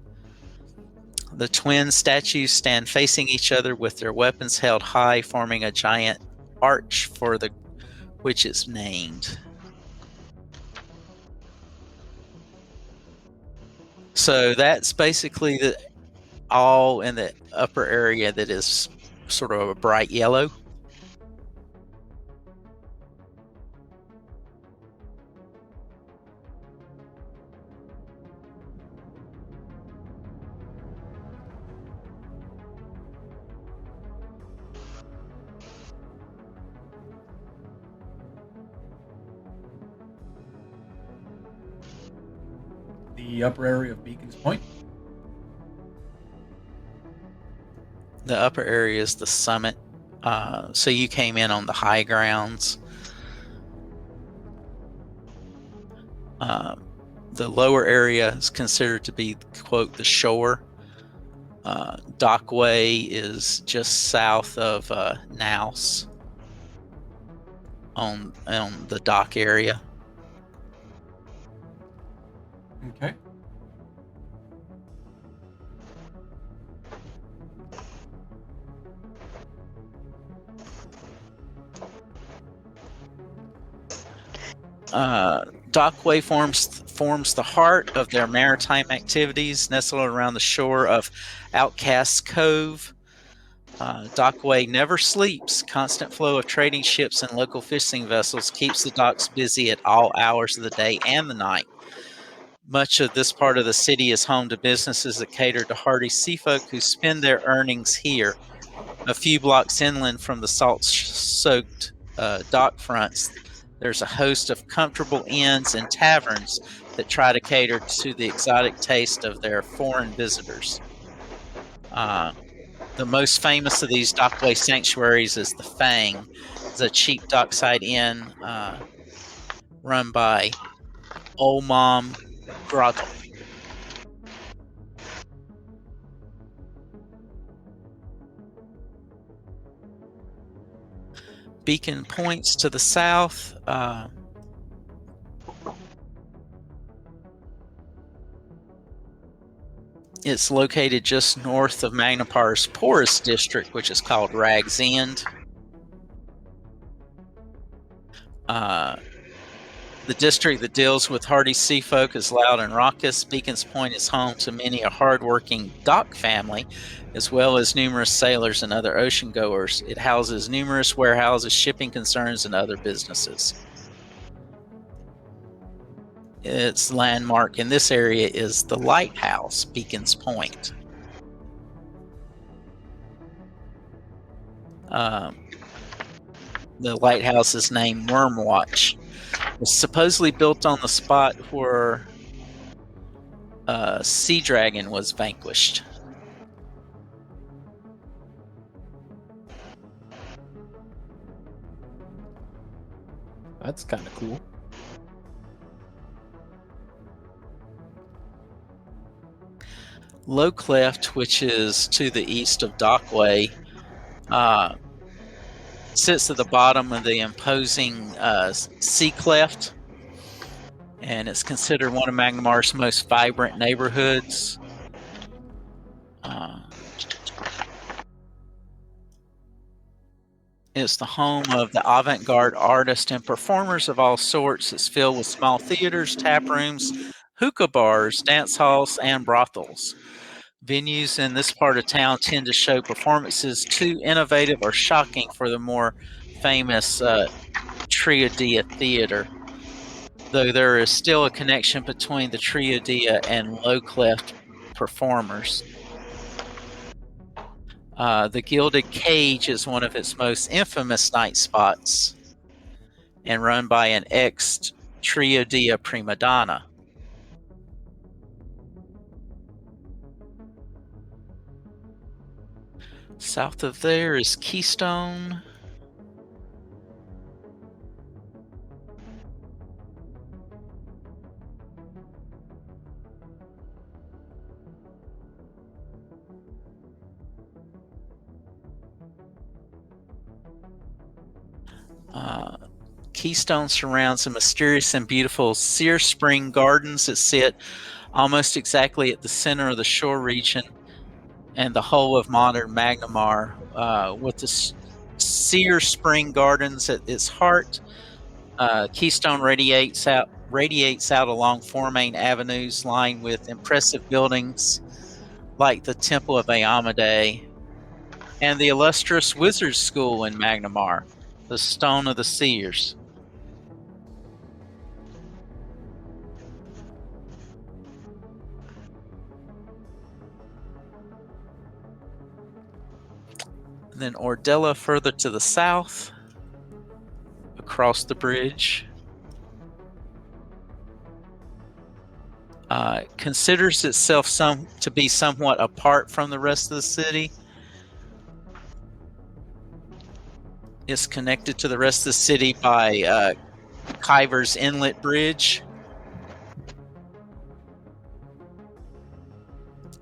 The twin statues stand facing each other with their weapons held high, forming a giant arch for the which is named. So that's basically all in the upper area that is sort of a bright yellow. The upper area of Beacon's Point. The upper area is the summit. So you came in on the high grounds. The lower area is considered to be, quote, the shore. Dockway is just south of Naus on the dock area. Okay. Dockway forms the heart of their maritime activities, nestled around the shore of Outcast's Cove. Dockway never sleeps. Constant flow of trading ships and local fishing vessels keeps the docks busy at all hours of the day and the night. Much of this part of the city is home to businesses that cater to hardy seafolk who spend their earnings here. A few blocks inland from the salt-soaked dock fronts, there's a host of comfortable inns and taverns that try to cater to the exotic taste of their foreign visitors. The most famous of these dockway sanctuaries is the Fang. It's a cheap dockside inn run by Old Mom Grotto. Beacon Point's to the south. It's located just north of Magnapar's poorest district, which is called Rag's End. The district that deals with hardy seafolk is loud and raucous. Beacon's Point is home to many a hard-working dock family, as well as numerous sailors and other ocean goers. It houses numerous warehouses, shipping concerns, and other businesses. Its landmark in this area is the lighthouse, Beacon's Point. The lighthouse is named Wormwatch. Was supposedly built on the spot where Sea Dragon was vanquished. That's kind of cool. Low Cleft, which is to the east of Dockway, sits at the bottom of the imposing Sea Cleft, and it's considered one of Magnamar's most vibrant neighborhoods. It's the home of the avant-garde artists and performers of all sorts. It's filled with small theaters, tap rooms, hookah bars, dance halls, and brothels. Venues in this part of town tend to show performances too innovative or shocking for the more famous Triadia Theater, though there is still a connection between the Triadia and low clef performers. The Gilded Cage is one of its most infamous night spots and run by an ex-Triadia prima donna. South of there is Keystone. Keystone surrounds the mysterious and beautiful Sear Spring Gardens that sit almost exactly at the center of the shore region and the whole of modern Magnamar, with the Sear Spring Gardens at its heart. Keystone radiates out along four main avenues lined with impressive buildings like the Temple of Aamade and the illustrious Wizards School in Magnamar, the Stone of the Seers. And then Ordella further to the south, across the bridge. Considers itself to be somewhat apart from the rest of the city. It's connected to the rest of the city by Kyver's Inlet Bridge.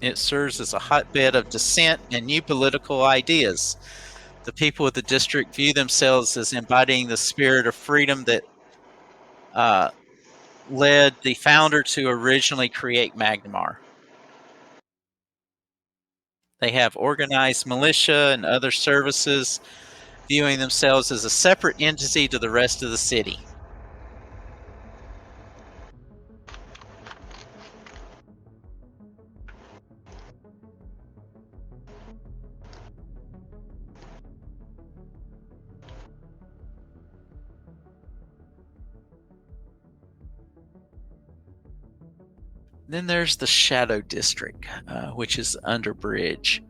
It serves as a hotbed of dissent and new political ideas. The people of the district view themselves as embodying the spirit of freedom that led the founder to originally create Magnamar. They have organized militia and other services, viewing themselves as a separate entity to the rest of the city. Then there's the Shadow District, which is under bridge.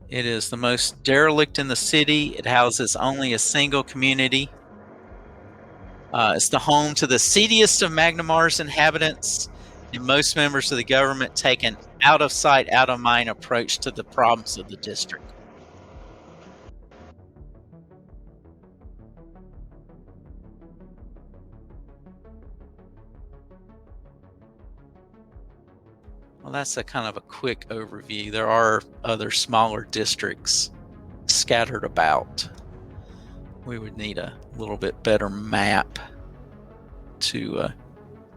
It is the most derelict in the city. It houses only a single community. It's the home to the seediest of Magnamar's inhabitants, and most members of the government take an out of sight, out of mind approach to the problems of the district. Well, that's a kind of a quick overview. There are other smaller districts scattered about. We would need a little bit better map to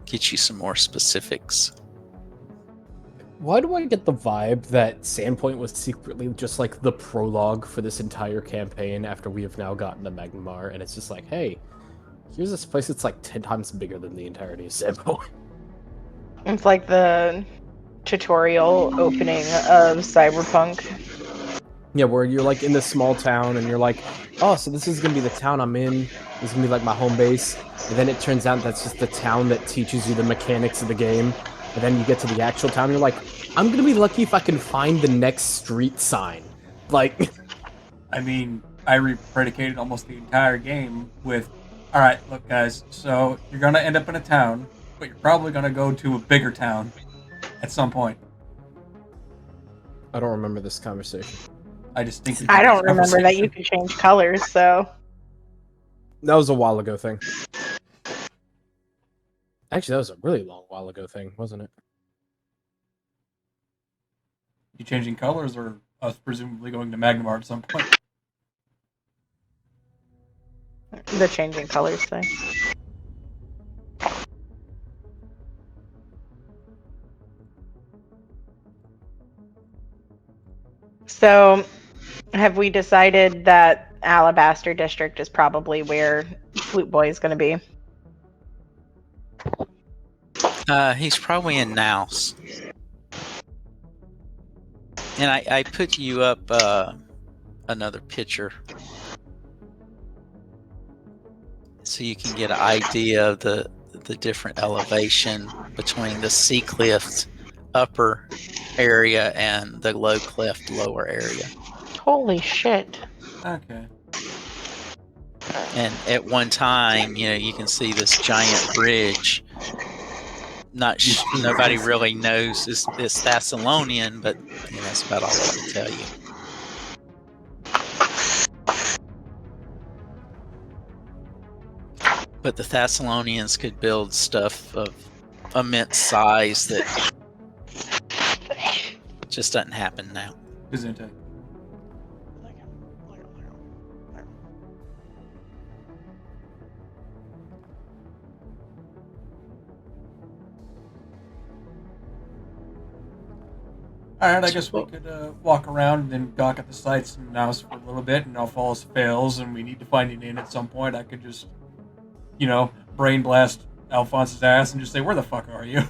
get you some more specifics. Why do I get the vibe that Sandpoint was secretly just like the prologue for this entire campaign after we have now gotten to Magnamar, and it's just like, hey, here's this place that's like 10 times bigger than the entirety of Sandpoint. It's like the tutorial opening of Cyberpunk. Yeah, where you're like in this small town and you're like, oh, so this is gonna be the town I'm in. This is gonna be like my home base. And then it turns out that's just the town that teaches you the mechanics of the game. And then you get to the actual town, and you're like, I'm gonna be lucky if I can find the next street sign. Like, I mean, Airee predicated almost the entire game with, all right, look, guys, so you're gonna end up in a town, but you're probably gonna go to a bigger town at some point. I don't remember this conversation. I distinctly I don't this remember that you conversation. could change colors, so That was a while ago thing. Actually, that was a really long while ago thing, wasn't it? You changing colors, or us presumably going to Magnamar at some point? the changing colors thing. So, have we decided that Alabaster District is probably where Flute Boy is going to be. He's probably in Naus. And I put you up another picture so you can get an idea of the different elevation between the sea cliffs upper area and the low cleft lower area. Holy shit. Okay. And at one time, you can see this giant bridge. Nobody really knows it's Thessalonian, but that's about all I can tell you. But the Thessalonians could build stuff of immense size that just doesn't happen now. Gesundheit. Alright, I guess we could walk around and then gawk at the sights in Naus for a little bit, and if all else fails and we need to find an inn at some point, I could just, brain blast Alphonse's ass and just say, where the fuck are you?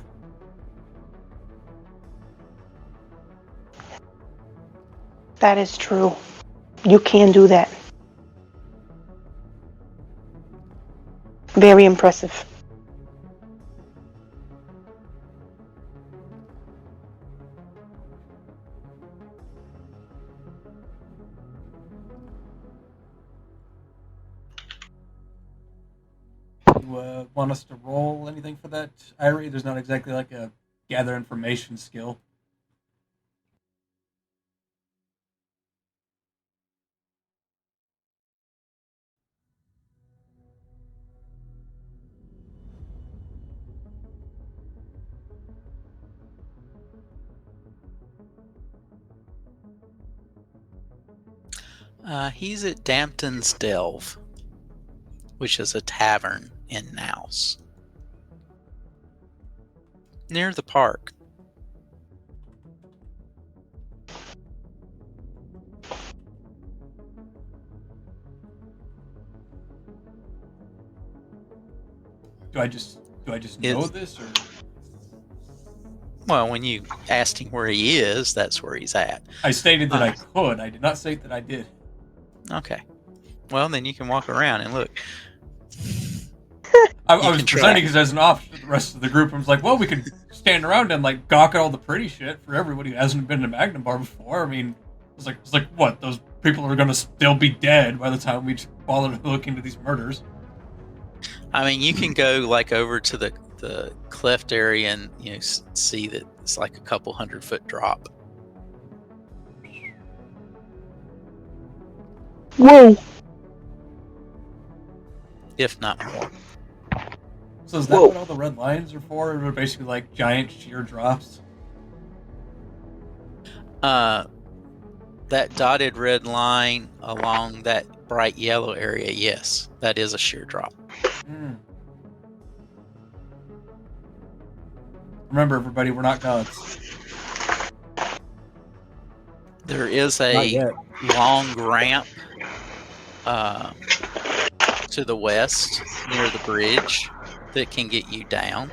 That is true. You can do that. Very impressive. You want us to roll anything for that, Airee? There's not exactly like a gather information skill. He's at Dampton's Delve, which is a tavern in Naus, near the park. Do I just know this, or? Well, when you asked him where he is, that's where he's at. I stated that I could. I did not state that I did. Okay. Well, then you can walk around and look. I was presenting it as an option to the rest of the group. I was like, well, we could stand around and like gawk at all the pretty shit for everybody who hasn't been to Magnum Bar before. I mean, it's like what? Those people are gonna still be dead by the time we bother to look into these murders. I mean, you can go like over to the cleft area and see that it's like a couple 100-foot drop. Whoa! If not more. So is that what all the red lines are for? They're basically like giant sheer drops? That dotted red line along that bright yellow area, yes, that is a sheer drop. Remember, everybody, we're not gods. There is a long ramp to the west near the bridge that can get you down.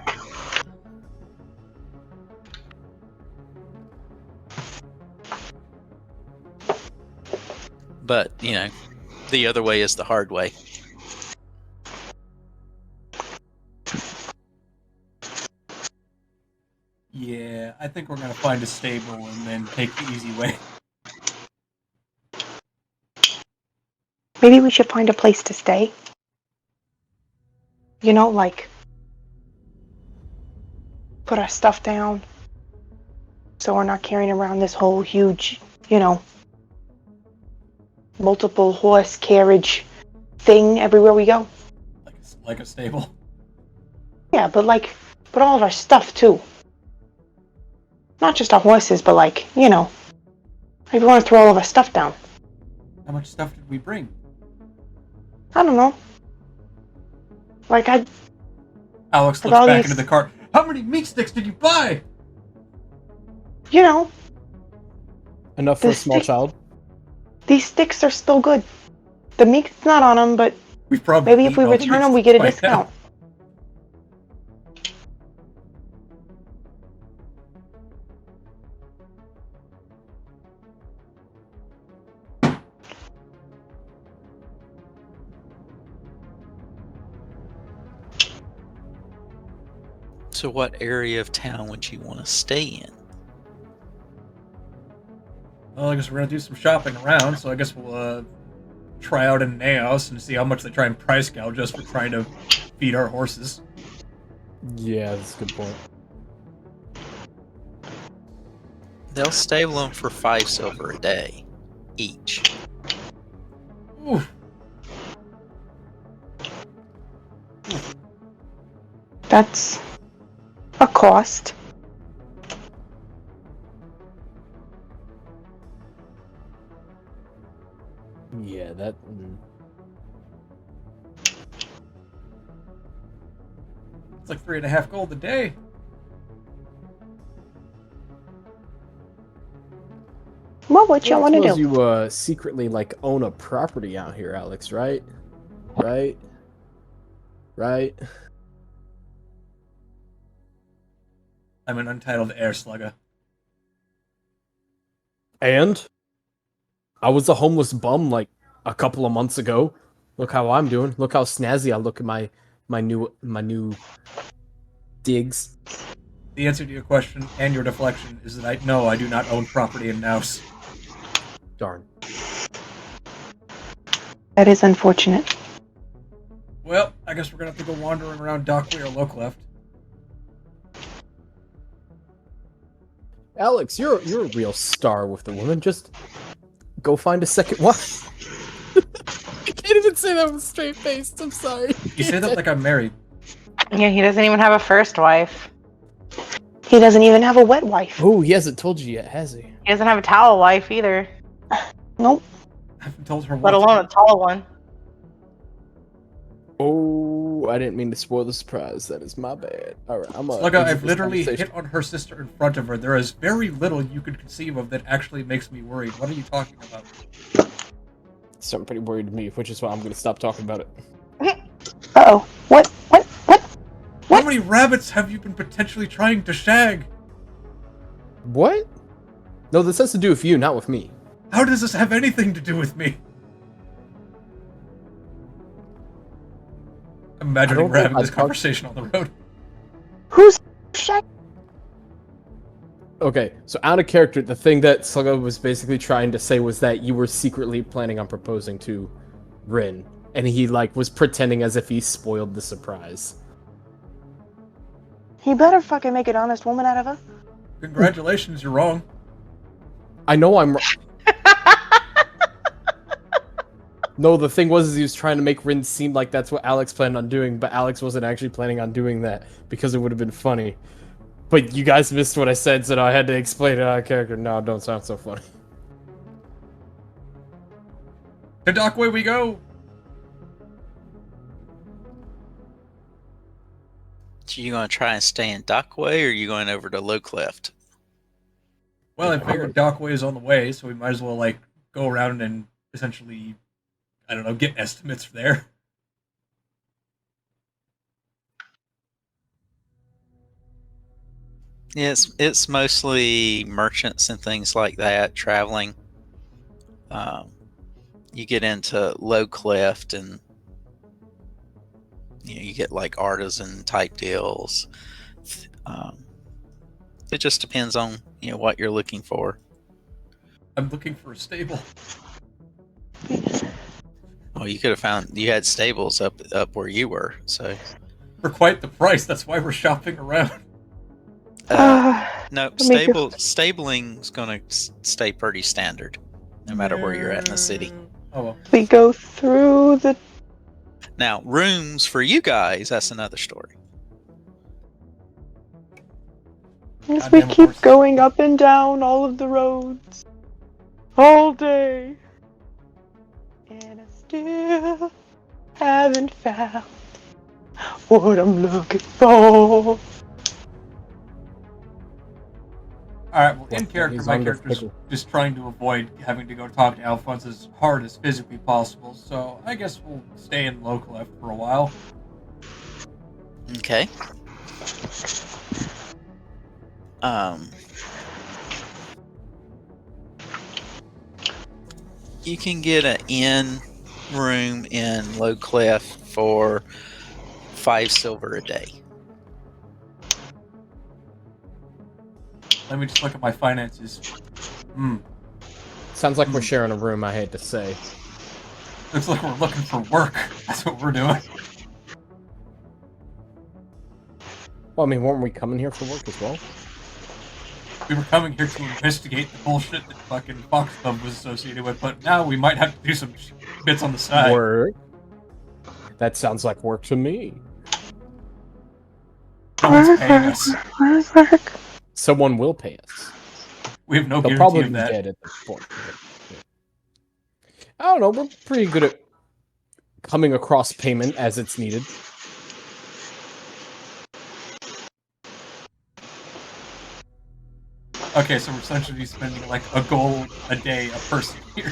But, the other way is the hard way. Yeah, I think we're going to find a stable and then take the easy way. Maybe we should find a place to stay. Like put our stuff down so we're not carrying around this whole huge, multiple horse carriage thing everywhere we go. Like a stable? Yeah, but all of our stuff too. Not just our horses, but we want to throw all of our stuff down. How much stuff did we bring? I don't know. Alex looks back into the cart. How many meat sticks did you buy? Enough for a small child. These sticks are still good. The meat's not on them, but We've probably maybe if we eaten all the return them, meats we get a by now. discount. So, what area of town would you want to stay in? Well, I guess we're gonna do some shopping around, so I guess we'll try out in Naos and see how much they try and price gouge us for trying to feed our horses. Yeah, that's a good point. They'll stable them for 5 silver a day each. Ooh. That's a cost. Yeah, that. It's like 3.5 gold a day. Well, what y'all want to Suppose do? you secretly like own a property out here, Alex, right? Right? I'm an untitled air slugger. And I was a homeless bum like a couple of months ago. Look how I'm doing. Look how snazzy I look in my new digs. The answer to your question and your deflection is that I do not own property in Naos. Darn. That is unfortunate. Well, I guess we're gonna have to go wandering around Dockway or Lowcleft. Alex, you're a real star with the woman. Just go find a second wife. I can't even say that with a straight face. I'm sorry. You say that like I'm married. Yeah, he doesn't even have a first wife. He doesn't even have a wet wife. Oh, he hasn't told you yet, has he? He doesn't have a towel wife either, Nope. I haven't told her let what. alone a tall one. Oh, I didn't mean to spoil the surprise. That is my bad. All right, I'm Slugga, I've literally hit on her sister in front of her. There is very little you could conceive of that actually makes me worried. What are you talking about? Something pretty worried to me, which is why I'm going to stop talking about it. Uh-oh. What? How many rabbits have you been potentially trying to shag? What? No, this has to do with you, not with me. How does this have anything to do with me? I'm imagining we're having this conversation on the road. Who's shag? Okay, so out of character, the thing that Slugga was basically trying to say was that you were secretly planning on proposing to Rin, and he was pretending as if he spoiled the surprise. He better fucking make an honest woman out of her. Congratulations, you're wrong. I know I'm. No, the thing was he was trying to make Rin seem like that's what Alex planned on doing, but Alex wasn't actually planning on doing that because it would have been funny. But you guys missed what I said, so I had to explain it out of character. No, it don't sound so funny. To Dockway we go! So you gonna try and stay in Dockway, or are you going over to Lowcleft? Well, I figured Dockway is on the way, so we might as well, go around and essentially, I don't know, get estimates there. Yeah, it's mostly merchants and things like that traveling. You get into Lowcleft and you get artisan type deals. It just depends on what you're looking for. I'm looking for a stable. Well, you could have found you had stables up where you were, so For quite the price, that's why we're shopping around. no, stabling's gonna stay pretty standard, no matter where you're at in the city. Oh well. We go through the... Now, rooms for you guys, that's another story. As we Goddamn keep horse. going up and down all of the roads. All day. And I still haven't found what I'm looking for. Alright, well, in Look, character, he's my under character's pickle. just trying to avoid having to go talk to Alphonse as hard as physically possible, so I guess we'll stay in low clef for a while. Okay. You can get an inn room in Low Clef for 5 silver a day. Let me just look at my finances. Sounds like we're sharing a room, I hate to say. Looks like we're looking for work. That's what we're doing. Well, I mean, weren't we coming here for work as well? We were coming here to investigate the bullshit that fucking Fox Club was associated with, but now we might have to do some bits on the side. Work? That sounds like work to me. No one's paying us. Where's work? Someone will pay us. We have no They'll guarantee probably of be that. dead at this point. I don't know, we're pretty good at coming across payment as it's needed. Okay, so we're essentially spending like a gold a day a person here.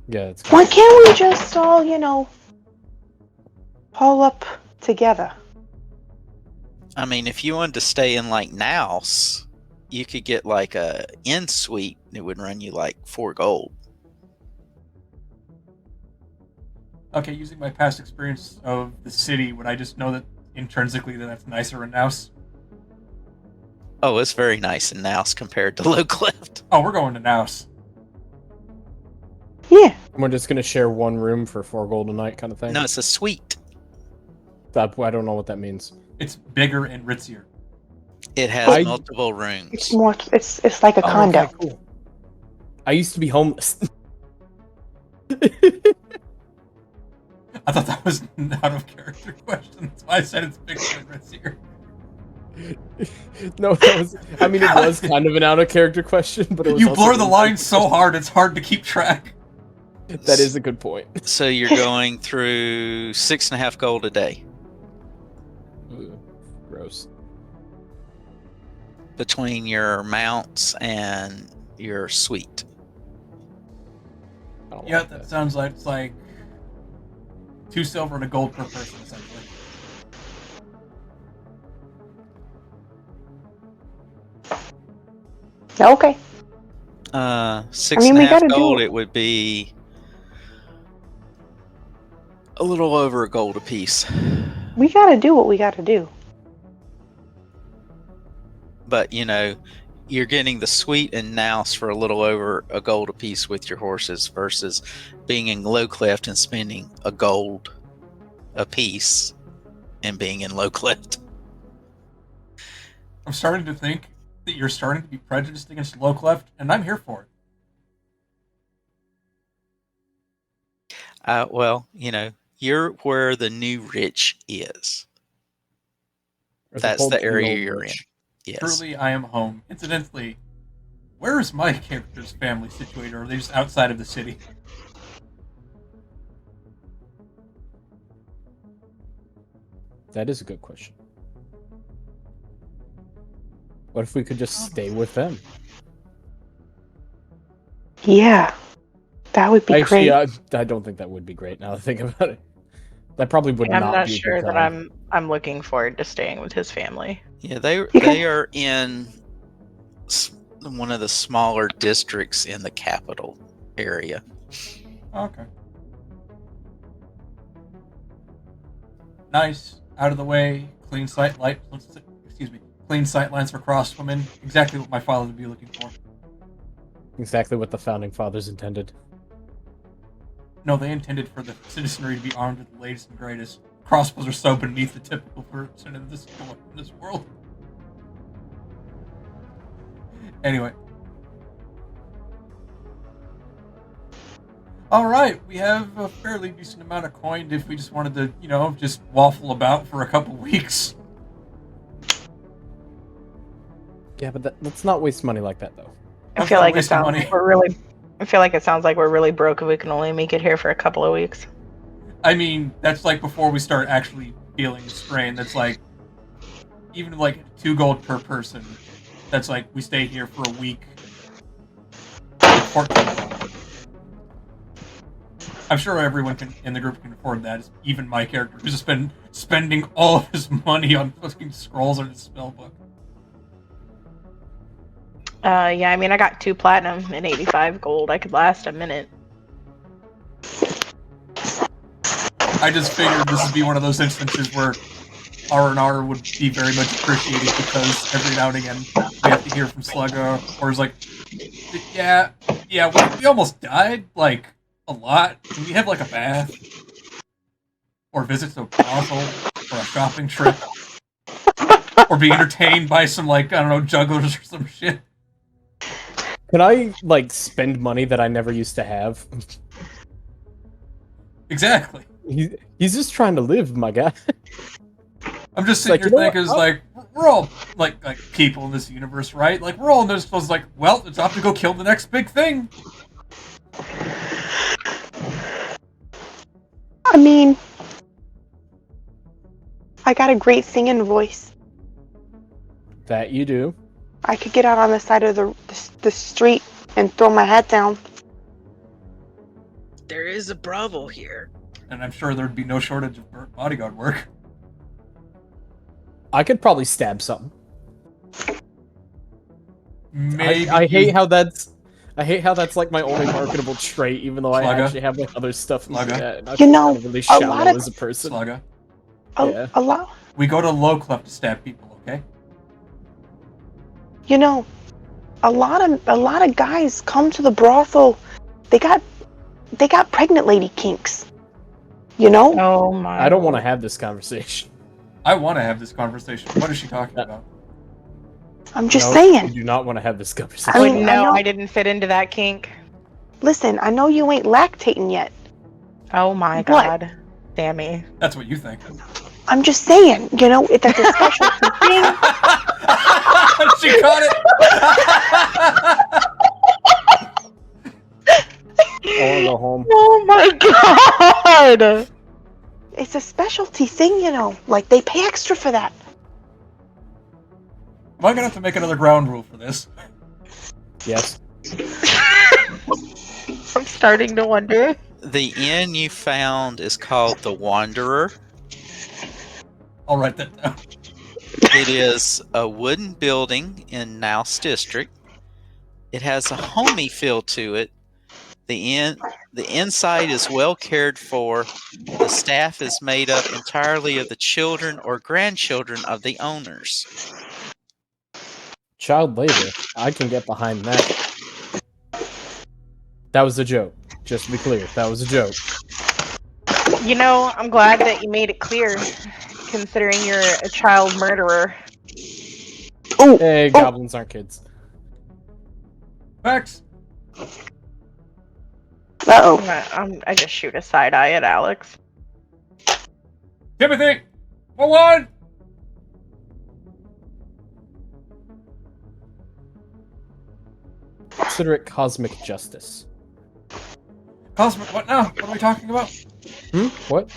Yeah, it's Why can't we just all, haul up together? I mean, if you wanted to stay in like Naus, you could get like a inn suite. It would run you like 4 gold. Okay, using my past experience of the city, would I just know that intrinsically that's nicer in Naus? Oh, it's very nice in Naus compared to Low Cleft. Oh, we're going to Naus. Yeah. We're just gonna share one room for 4 gold a night kind of thing. No, it's a suite. I don't know what that means. It's bigger and ritzier. It has I- multiple rooms. It's more. It's like a condo. Okay, cool. I used to be homeless. I thought that was an out of character question. That's why I said it's bigger and ritzier. No, that was. I mean, it was kind of an out of character question, but it was You also blur the an lines in-character so hard, it's hard to keep track. question. That is a good point. So you're going through 6.5 gold a day Ooh, gross. between your mounts and your suite. I don't Yeah, like that sounds like it's like 2 silver and a gold per person, essentially. Okay. 6.5 gotta do gold, it. it would be a little over a gold apiece. We gotta do what we gotta do. But you're getting the suite and Naus for a little over a gold apiece with your horses versus being in Low Cleft and spending a gold apiece and being in Low Cleft. I'm starting to think that you're starting to be prejudiced against low cleft, and I'm here for it. Well, you're where the new rich is. There's a That's whole the new area old you're in. rich. Yes. Truly, I am home. Incidentally, where is my character's family situated, or are they just outside of the city? That is a good question. What if we could just stay with them? Yeah. That would be Actually, great. I don't think that would be great. Now that I think about it, that probably would I'm not not be a sure good that time. I'm looking forward to staying with his family. Yeah, they Okay. are in one of the smaller districts in the capital area. Okay. Nice, out of the way, clean sight light. Clean sight lines for crosswomen. Exactly what my father would be looking for. Exactly what the founding fathers intended. No, they intended for the citizenry to be armed with the latest and greatest. Crossbows are so beneath the typical person in this world. Anyway. Alright, we have a fairly decent amount of coin if we just wanted to, just waffle about for a couple weeks. Yeah, but let's not waste money like that, though. I That's feel not like it wasting sounds money. like we're really. I feel like it sounds like we're really broke if we can only make it here for a couple of weeks. I mean, that's like before we start actually feeling the strain. That's like, even like 2 gold per person That's like, we stay here for a week. Like 14. I'm sure everyone in the group can afford that, even my character, who's just been spending all of his money on fucking scrolls in his spell book. Yeah, I mean, I got 2 platinum and 85 gold. I could last a minute. I just figured this would be one of those instances where R&R would be very much appreciated, because every now and again we have to hear from Sluggo, or it's like, yeah, we almost died, like, a lot. Can we have, like, a bath? Or visit to a brothel? Or a shopping trip? Or be entertained by some, like, I don't know, jugglers or some shit? Can I, like, spend money that I never used to have? Exactly. He's just trying to live, my guy. I'm just sitting here thinking, like, we're all, like people in this universe, right? Like, we're all in this supposed like, well, it's time to go kill the next big thing. I mean, I got a great singing voice. That you do. I could get out on the side of the street and throw my hat down. There is a brothel here. And I'm sure there'd be no shortage of bodyguard work. I could probably stab something. Maybe. I hate how that's like my only marketable trait, even though I Slugga. actually have like other stuff. Slugga. I'm You know, really a shallow lot of- as a person. Slugga. Yeah. A lot. We go to Low Clef to stab people, okay? You know, a lot of guys come to the brothel. They got pregnant lady kinks. You know? Oh my. I don't want to have this conversation. I want to have this conversation. What is she talking about? I'm just No, saying. You do not want to have this conversation. I Wait, mean, no, know- I didn't fit into that kink. Listen, I know you ain't lactating yet. Oh my What? god. Dammy. That's what you think. I'm just saying, you know, that's a specialty thing. She caught it! I want to go home. Oh my god! It's a specialty thing, you know. Like, they pay extra for that. Am I gonna have to make another ground rule for this? Yes. I'm starting to wonder. The inn you found is called the Wanderer. I'll write that down. It is a wooden building in Naus District. It has a homey feel to it. The inside is well cared for. The staff is made up entirely of the children or grandchildren of the owners. Child labor. I can get behind that. That was a joke. Just to be clear, that was a joke. You know, I'm glad that you made it clear, considering you're a child murderer. Hey, goblins aren't kids. Max! Uh-oh. I just shoot a side eye at Alex. Timothy! Hold on! Consider it cosmic justice. Cosmic, what now? What are we talking about? What?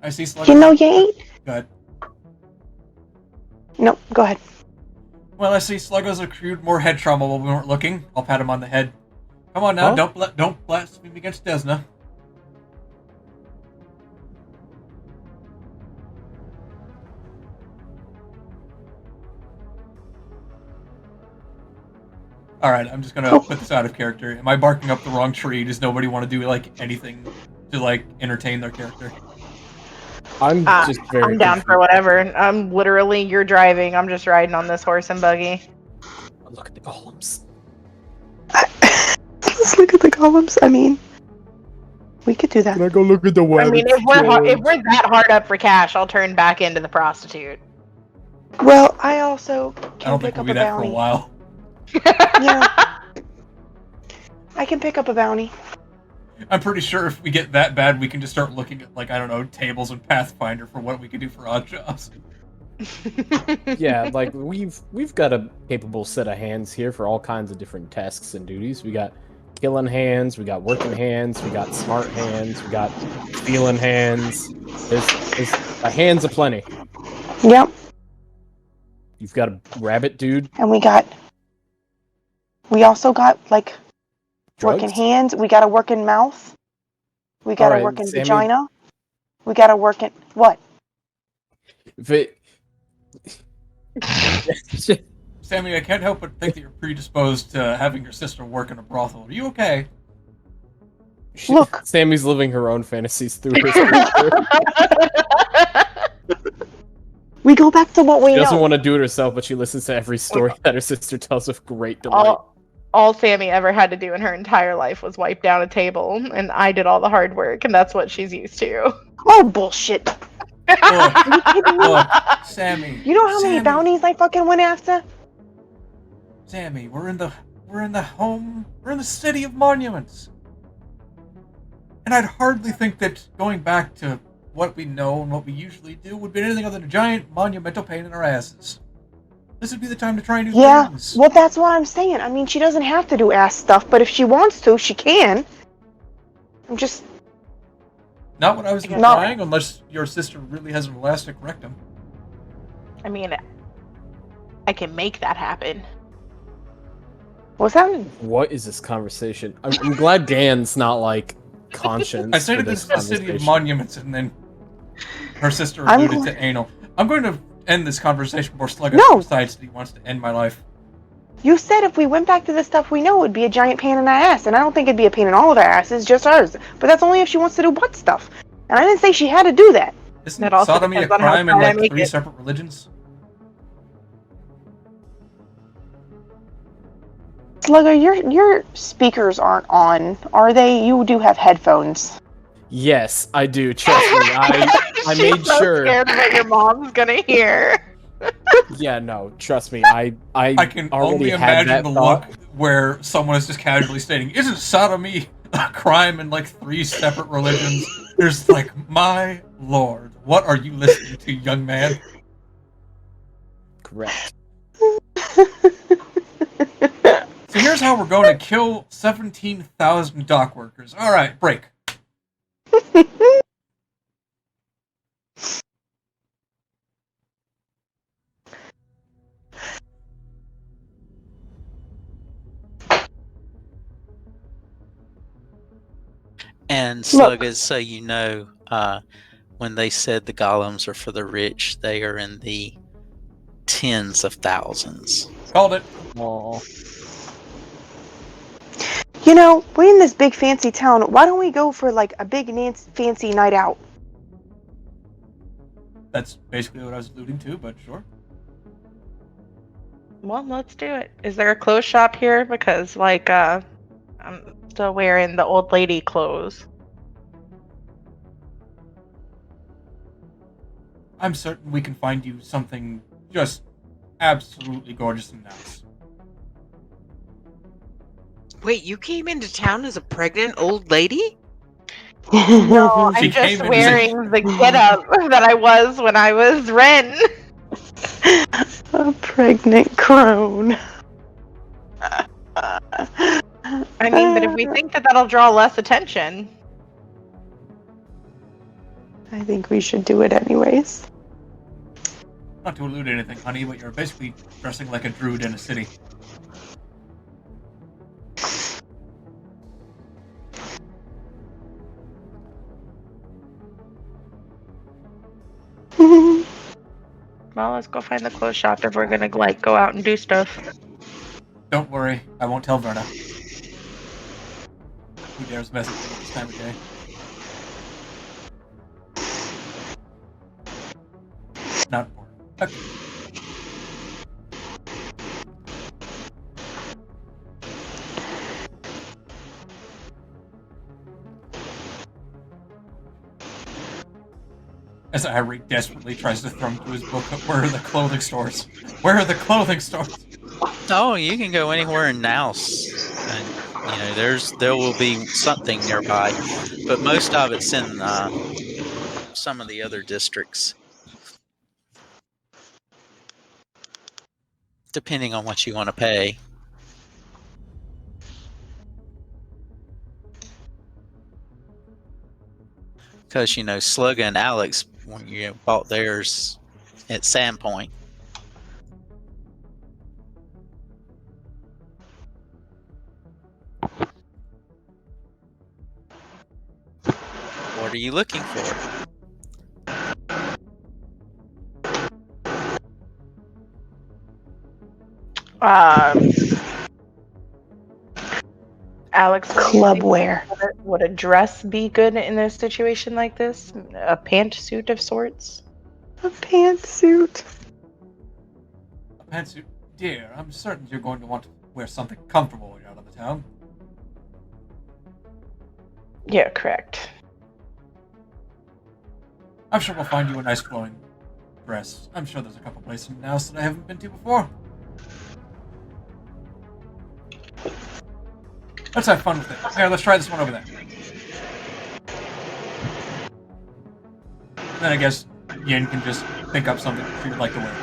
I see Sluggo. You know, you ain't. Go ahead. No, go ahead. Well, I see Sluggo's accrued more head trauma while we weren't looking. I'll pat him on the head. Come on now, Huh? don't blaspheme against Desna. Alright, I'm just gonna put this out of character. Am I barking up the wrong tree? Does nobody want to do, like, anything to, like, entertain their character? I'm just very I'm down for whatever. I'm literally, you're driving. I'm just riding on this horse and buggy. Look at the golems. Let's look at the columns. I mean, we could do that. Can I go look at the web? I mean, if we're that hard up for cash, I'll turn back into the prostitute. Well, I also I can don't think pick we'll up be a that for a bounty. while. Yeah. I can pick up a bounty. I'm pretty sure if we get that bad, we can just start looking at, like, I don't know, tables and Pathfinder for what we could do for odd jobs. Yeah, like we've got a capable set of hands here for all kinds of different tasks and duties. We got killing hands, we got working hands, we got smart hands, we got feeling hands. There's a hands aplenty. Yep. You've got a rabbit dude. And we also got like working Drugs? hands. We got a working mouth. We got a Alright, working Sammy. vagina. We got a working what? Sammy, I can't help but think that you're predisposed to having your sister work in a brothel. Are you okay? Look. Sammy's living her own fantasies through her sister. We go back to what we She doesn't know. want to do it herself, but she listens to every story that her sister tells with great delight. All Sammy ever had to do in her entire life was wipe down a table, and I did all the hard work, and that's what she's used to. Oh, bullshit. Look, Sammy. You know how many Sammy, bounties I fucking went after? Sammy, we're in the city of monuments. And I'd hardly think that going back to what we know and what we usually do would be anything other than a giant monumental pain in our asses. This would be the time to try new things. Well, that's what I'm saying. I mean, she doesn't have to do ass stuff, but if she wants to, she can. I'm just... Not what I was implying, unless your sister really has an elastic rectum. I mean, I can make that happen. What's that? What is this conversation? I'm glad Gan's not like conscience. I said for this is this a city of conversation. monuments, and then her sister alluded to anal. I'm going to end this conversation before Slugger decides that he wants to end my life. You said if we went back to the stuff we know, it would be a giant pain in our ass, and I don't think it'd be a pain in all of our asses, just ours. But that's only if she wants to do butt stuff. And I didn't say she had to do that. Isn't sodomy a crime in like 3 separate religions? Slugger, your speakers aren't on, are they? You do have headphones. Yes, I do. Trust me. I made sure. Scared what your mom's gonna hear. Yeah, no, trust me. I can already only had imagine that the thought. look where someone is just casually stating, "Isn't sodomy a crime in like 3 separate religions?" There's like, my lord, what are you listening to, young man? Correct. So here's how we're going to kill 17,000 dock workers. All right, break. And Sluggers, so you know, when they said the golems are for the rich, they are in the tens of thousands. Called it. Aww. You know, we're in this big fancy town. Why don't we go for like a big fancy night out? That's basically what I was alluding to, but sure. Well, let's do it. Is there a clothes shop here? Because, like, I'm still wearing the old lady clothes. I'm certain we can find you something just absolutely gorgeous and nice. Wait, you came into town as a pregnant old lady? No, She I'm came just in wearing the getup that I was when I was Ren. A pregnant crone. I mean, but if we think that that'll draw less attention. I think we should do it anyways. Not to allude to anything, honey, but you're basically dressing like a druid in a city. Well, let's go find the clothes shop if we're gonna, like, go out and do stuff. Don't worry, I won't tell Verna. Who dares message me at this time of day? Not important. Okay. As Airee desperately tries to thumb through his book, where are the clothing stores? Where are the clothing stores? Oh, you can go anywhere in Naus, and you know there will be something nearby, but most of it's in some of the other districts, depending on what you want to pay. Because, Slugga and Alex bought theirs at Sandpoint. What are you looking for? Alex, what do you think? Clubwear. Would a dress be good in a situation like this? A pantsuit of sorts? A pantsuit. A pantsuit? Dear, I'm certain you're going to want to wear something comfortable when you're out of the town. Yeah, correct. I'm sure we'll find you a nice flowing dress. I'm sure there's a couple places in the house that I haven't been to before. Let's have fun with it. Here, let's try this one over there. And then I guess Yin can just pick up something she would like to wear.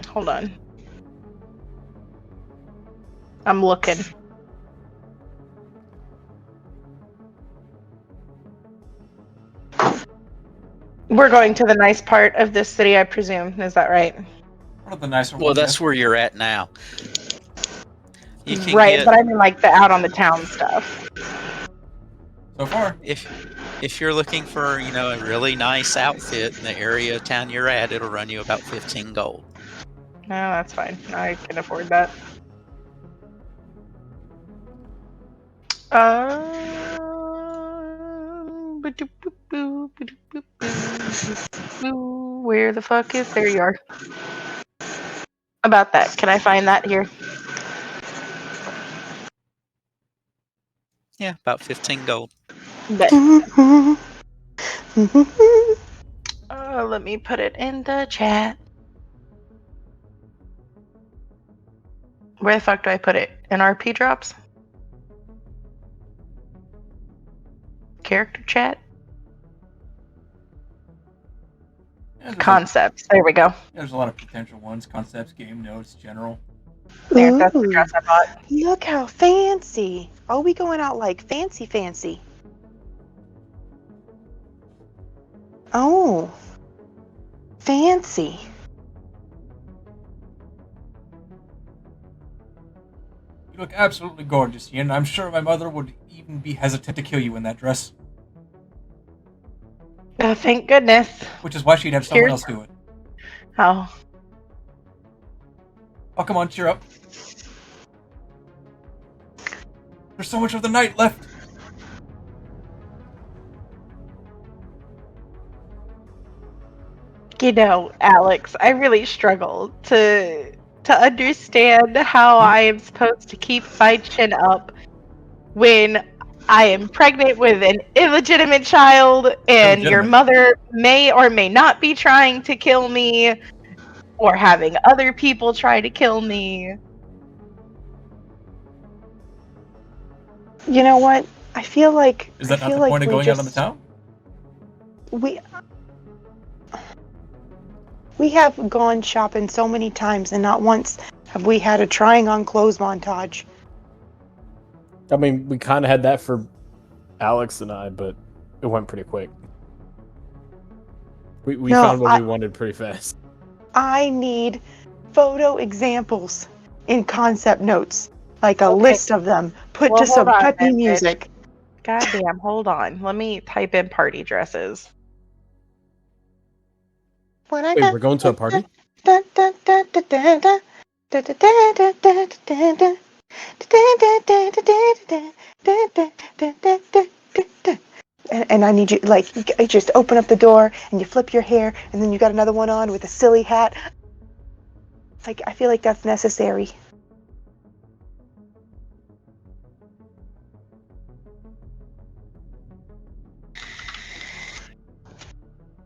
Hold on. I'm looking. We're going to the nice part of this city, I presume. Is that right? One of the nicer Well, ones. that's where you're at now. You can Right, get, but I mean like the out on the town stuff. So far. if you're looking for, a really nice outfit in the area of town you're at, it'll run you about 15 gold. No, that's fine. I can afford that. Where the fuck is? There you are. About that. Can I find that here? Yeah, about 15 gold. Bet. Let me put it in the chat. Where the fuck do I put it? In RP drops? Character chat? Yeah, Concepts. There we go. There's a lot of potential ones. Concepts, game notes, general. There, that's the Ooh, dress I bought. look how fancy. Are we going out like fancy? Oh, fancy. You look absolutely gorgeous, Yin. I'm sure my mother would even be hesitant to kill you in that dress. Oh, thank goodness. Which is why she'd have someone else do it. Oh. Oh, come on, cheer up. There's so much of the night left. Alex, I really struggle to understand how I am supposed to keep my chin up when I am pregnant with an illegitimate child and your mother may or may not be trying to kill me or having other people try to kill me. You know what? I feel like Is that not the point of going out on the town? We have gone shopping so many times, and not once have we had a trying on clothes montage. I mean, we kind of had that for Alex and I, but it went pretty quick. We found what we wanted pretty fast. I need photo examples in concept notes, like a list of them, put to some peppy music. Goddamn, hold on. Let me type in party dresses. Wait, we're going to a party? And I need you, you just open up the door and you flip your hair, and then you got another one on with a silly hat. Like, I feel like that's necessary.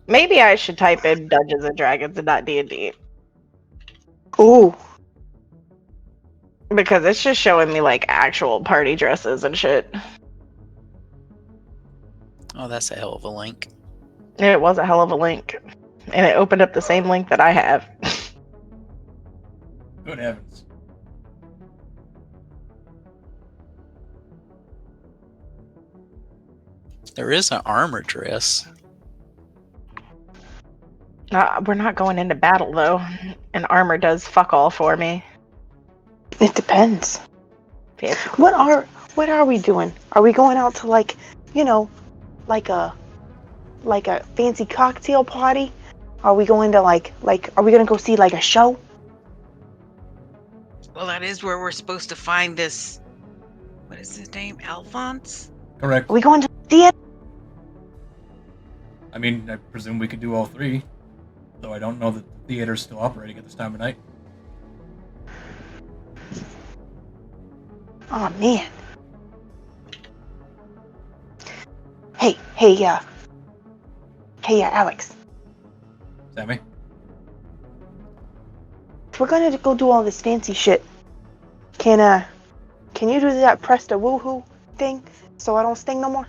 Maybe I should type in Dungeons and Dragons and not D&D. Ooh. Because it's just showing me like actual party dresses and shit. Oh, that's a hell of a link. It was a hell of a link. And it opened up the same link that I have. Good heavens. There is an armor dress. We're not going into battle though, and armor does fuck all for me. It depends. Fancy. What are we doing? Are we going out to like a fancy cocktail party? Are we going to are we gonna go see like a show? Well, that is where we're supposed to find this. What is his name? Alphonse? Correct. Are we going to the theater? I mean, I presume we could do all three. Though I don't know that the theater's still operating at this time of night. Oh man. Hey, Alex. Sammy? If we're gonna go do all this fancy shit, can you do that press the woohoo thing so I don't sting no more?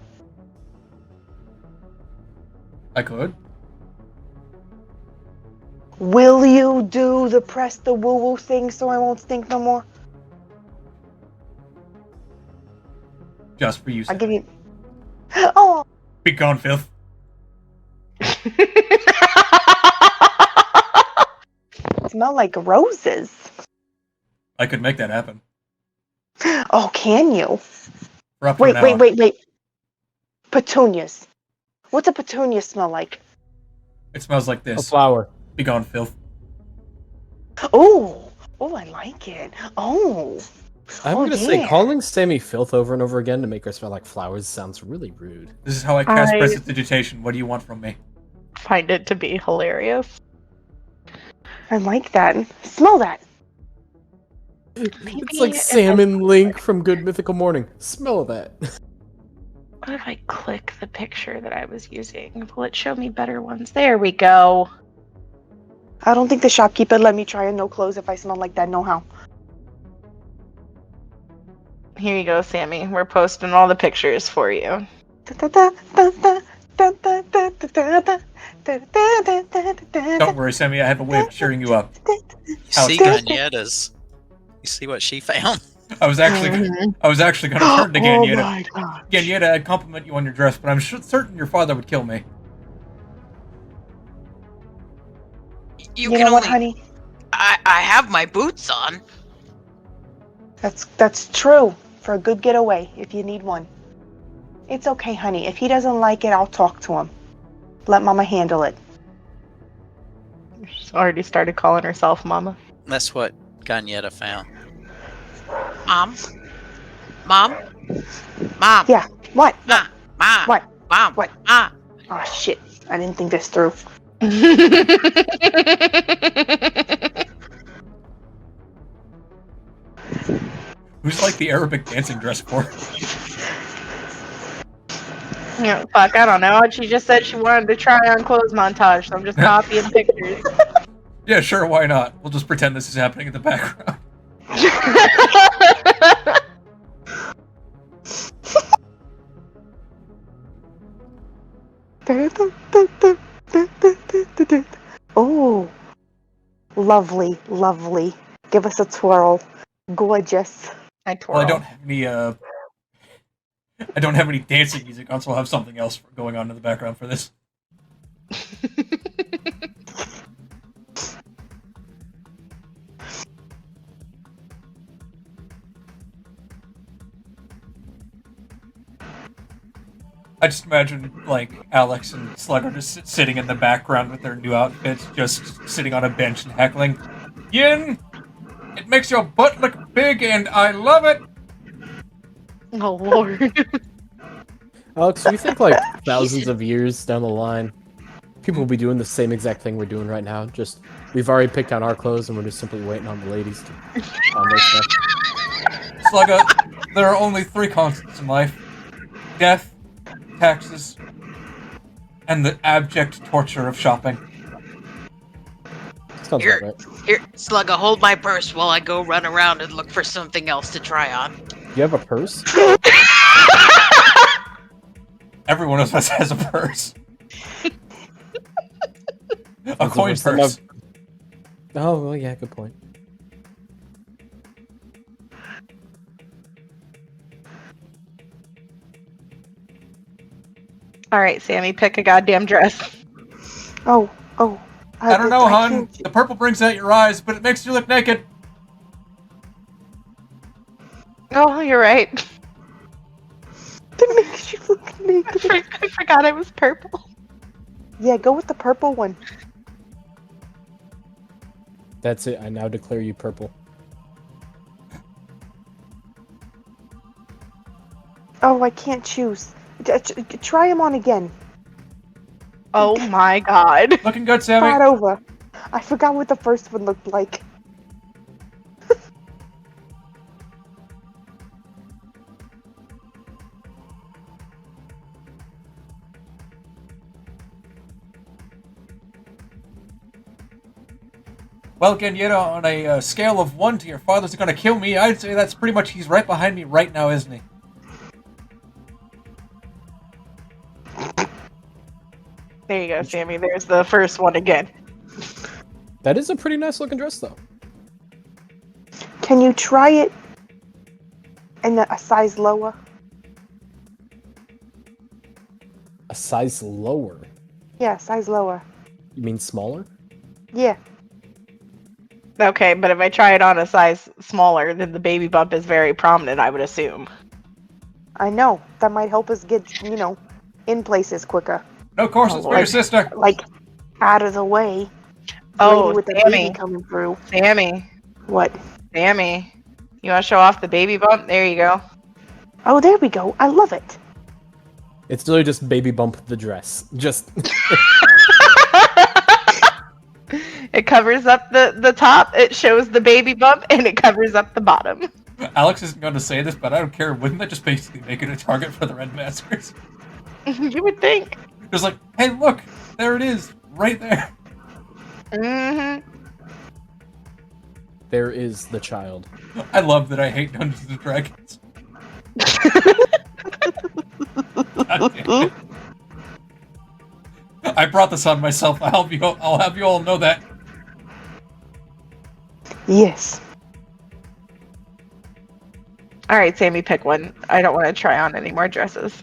I could. Will you do the press the woo woo thing so I won't stink no more? Just for you, I'll Sammy. give you. Oh, Be gone, filth. smell like roses. I could make that happen. Oh, can you? For up to Wait, an hour. wait. Petunias. What's a petunia smell like? It smells like A this. flower. Be gone, filth. Oh, I like it. Oh, I'm Oh, gonna say yeah. calling Sammy filth over and over again to make her smell like flowers sounds really rude. This is how I cast I- prestidigitation. What do you want from me? Find it to be hilarious. I like that. Smell that. It's like Sam and Link from Good Mythical Morning. Smell that. What if I click the picture that I was using? Will it show me better ones? There we go. I don't think the shopkeeper let me try on no clothes if I smell like that. No how. Here you go, Sammy. We're posting all the pictures for you. Don't worry, Sammy. I have a way of cheering you up. You Ouch. see Ganietta's. You see what she found? I was actually going to turn to Oh Ganyetta. my god. Ganyetta, I'd compliment you on your dress, but I'm certain your father would kill me. You You can know what, only. honey? I have my boots on. That's true for a good getaway if you need one. It's okay, honey. If he doesn't like it, I'll talk to him. Let Mama handle it. She's already started calling herself Mama. That's what Ganyetta found. Mom. Mom. Mom. Yeah. What? Mom. Mom. What? Mom. What? Mom. Oh shit! I didn't think this through. Who's like the Arabic dancing dress for? Yeah, fuck, I don't know. She just said she wanted to try on clothes montage, so I'm just copying pictures. Yeah, sure, why not? We'll just pretend this is happening in the background. Oh, lovely, lovely. Give us a twirl. Gorgeous. I twirl. Well, I don't have any dancing music on, so I'll have something else going on in the background for this. I just imagine, like, Alex and Slugger just sitting in the background with their new outfits, just sitting on a bench and heckling. Yin! It makes your butt look big and I love it! Oh lord. Alex, do you think like thousands of years down the line, people will be doing the same exact thing we're doing right now? Just we've already picked out our clothes and we're just simply waiting on the ladies to find their stuff. Slugger, there are only 3 constants in life. Death, taxes, and the abject torture of shopping. Sounds Here. about right. Here, Slugga, hold my purse while I go run around and look for something else to try on. You have a purse? Every one of us has a purse. A coin Some purse. Oh, well, yeah, good point. All right, Sammy, pick a goddamn dress. Oh. I don't know, hon. can't- The purple brings out your eyes, but it makes you look naked. Oh, you're right. That makes you look naked. I forgot it was purple. Yeah, go with the purple one. That's it. I now declare you purple. Oh, I can't choose. Try him on again. Oh my god. Looking good, Sammy. Start over. I forgot what the first one looked like. Well, Ganyeta, on a scale of 1 to your father's going to kill me, I'd say that's pretty much he's right behind me right now, isn't he? There you go, Sammy. There's the first one again. That is a pretty nice looking dress, though. Can you try it in a size lower? A size lower. Yeah, size lower. You mean smaller? Yeah. Okay, but if I try it on a size smaller, then the baby bump is very prominent, I would assume. I know. That might help us get, in places quicker. No corsets for your sister. Like, out of the way. Oh, Lady with the Sammy. baby coming through. Sammy. What? Sammy. You want to show off the baby bump? There you go. Oh, there we go. I love it. It's literally just baby bump the dress. Just It covers up the top, it shows the baby bump, and it covers up the bottom. Alex isn't going to say this, but I don't care. Wouldn't that just basically make it a target for the Red Maskers? You would think. Just like, hey, look, there it is, right there. Mm-hmm. there is the child. I love that I hate Dungeons and Dragons. God damn it. I brought this on myself. I'll have you all know that. Yes. All right, Sammy, pick one. I don't want to try on any more dresses.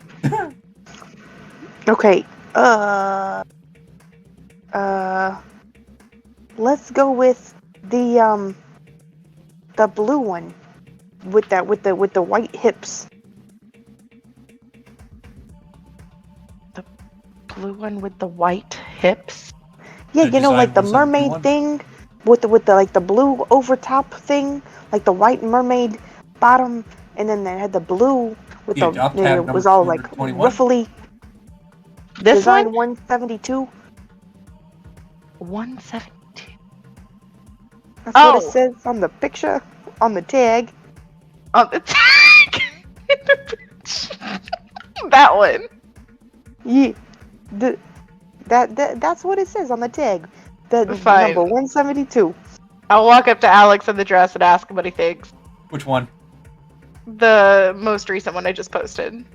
Okay. Let's go with the blue one with the white hips. Blue one with the white hips. Yeah, The like the design was mermaid 71? thing with the blue over top thing, like the white mermaid bottom, and then they had the blue with The the adopt and tab it was number all like 221? ruffly. This Design one? 172. 172. That's what it says on the picture, on the tag. On the tag. That one. Yeah, that's what it says on the tag. The Fine. number 172. I'll walk up to Alex in the dress and ask him what he thinks. Which one? The most recent one I just posted.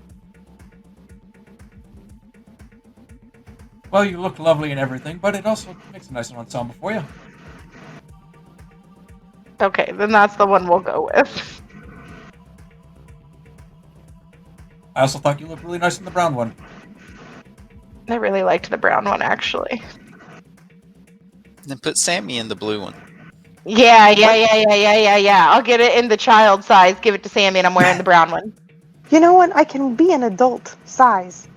Well, you look lovely and everything, but it also makes a nice ensemble for you. Okay, then that's the one we'll go with. I also thought you looked really nice in the brown one. I really liked the brown one, actually. Then put Sammy in the blue one. Yeah. I'll get it in the child size, give it to Sammy, and I'm wearing the brown one. You know what? I can be an adult size.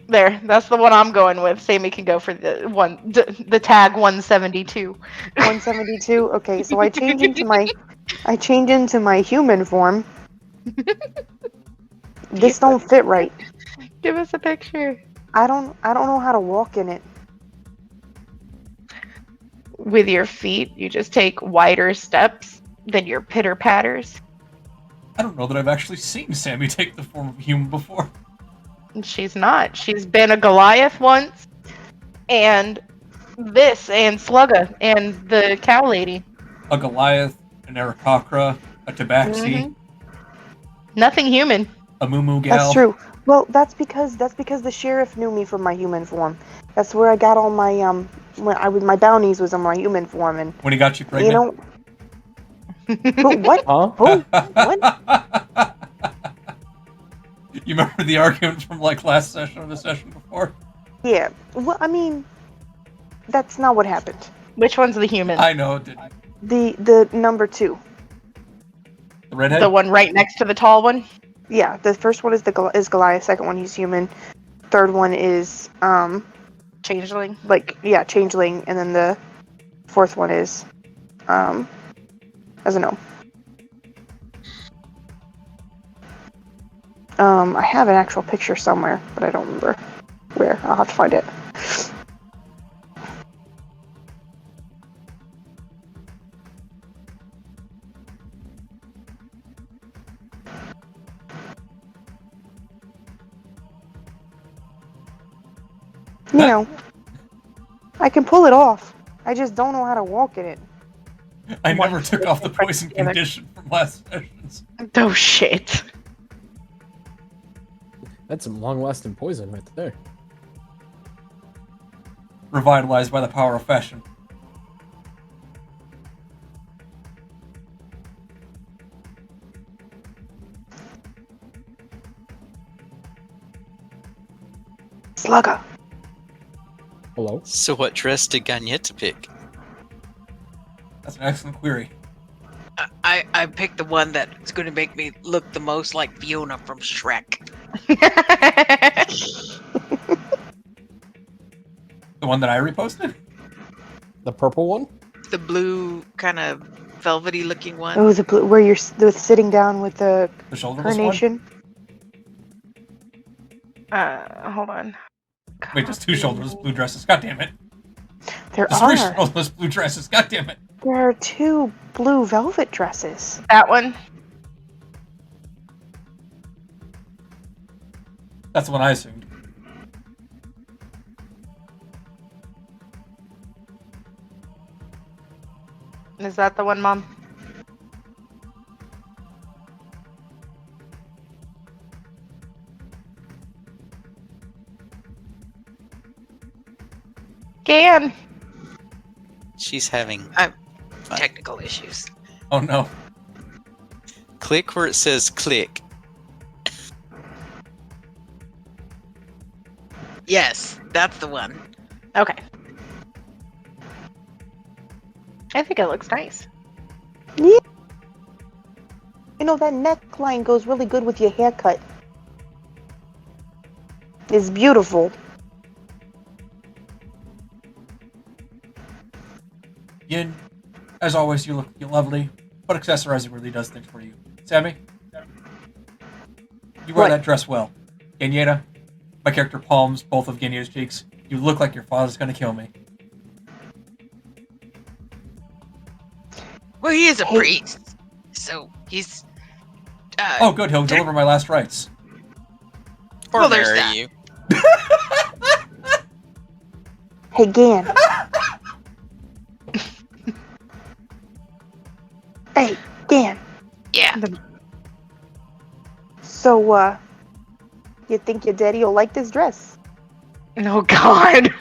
There, that's the one I'm going with. Sammy can go for the tag 172. 172. Okay, so I change into my human form. This don't fit right. Give us a picture. I don't know how to walk in it. With your feet, you just take wider steps than your pitter patters. I don't know that I've actually seen Sammy take the form of a human before. She's not. She's been a Goliath once, and this, and Slugga, and the cow lady. A Goliath, an Aarakocra, a Tabaxi, Mhm. Nothing human. a Moo Gal. That's true. Well, that's because the sheriff knew me from my human form. That's where I got all my my bounties was on my human form, and When he got you pregnant. you know. Who, what? Huh? Who? What? You remember the argument from like last session or the session before? Yeah. Well, I mean, that's not what happened. Which one's the human? I know it didn't. The number 2. The redhead? The one right next to the tall one? Yeah, the first one is is Goliath. Second one, he's human. Third one is Changeling? changeling, and then the fourth one is as a gnome. I have an actual picture somewhere, but I don't remember where. I'll have to find it. You know, I can pull it off. I just don't know how to walk in it. I never took off the poison condition from last sessions. Oh shit. That's some long-lasting poison right there. Revitalized by the power of fashion. Slugger. Hello? So what dress did Gagnetta pick? That's an excellent query. I picked the one that's going to make me look the most like Fiona from Shrek. The one that I reposted? The purple one? The blue kind of velvety looking one. Oh, the blue, where you're sitting down with the The shoulderless one? carnation. Hold on. Wait, there's 2 shoulderless blue dresses. God damn it. There There's 3 are. shoulderless blue dresses. God damn it. There are 2 blue velvet dresses. That one? That's the one I assumed. Is that the one, Mom? Gan! She's having Technical issues. Oh no. click where it says click. Yes, that's the one. Okay. I think it looks nice. Yeah. You know, that neckline goes really good with your haircut. It's beautiful. Yin, as always, you look lovely, but accessorizing really does things for you. Sammy? You wear What? that dress well. Gagnetta, my character palms both of Gagnetta's cheeks. You look like your father's gonna kill me. Well, he is a Hey. priest, so he's. Oh good, he'll deliver my last rites. Or Well, there's marry that. you. Hey, Gan. Hey, Dan. Yeah. So, you think your daddy will like this dress? Oh god.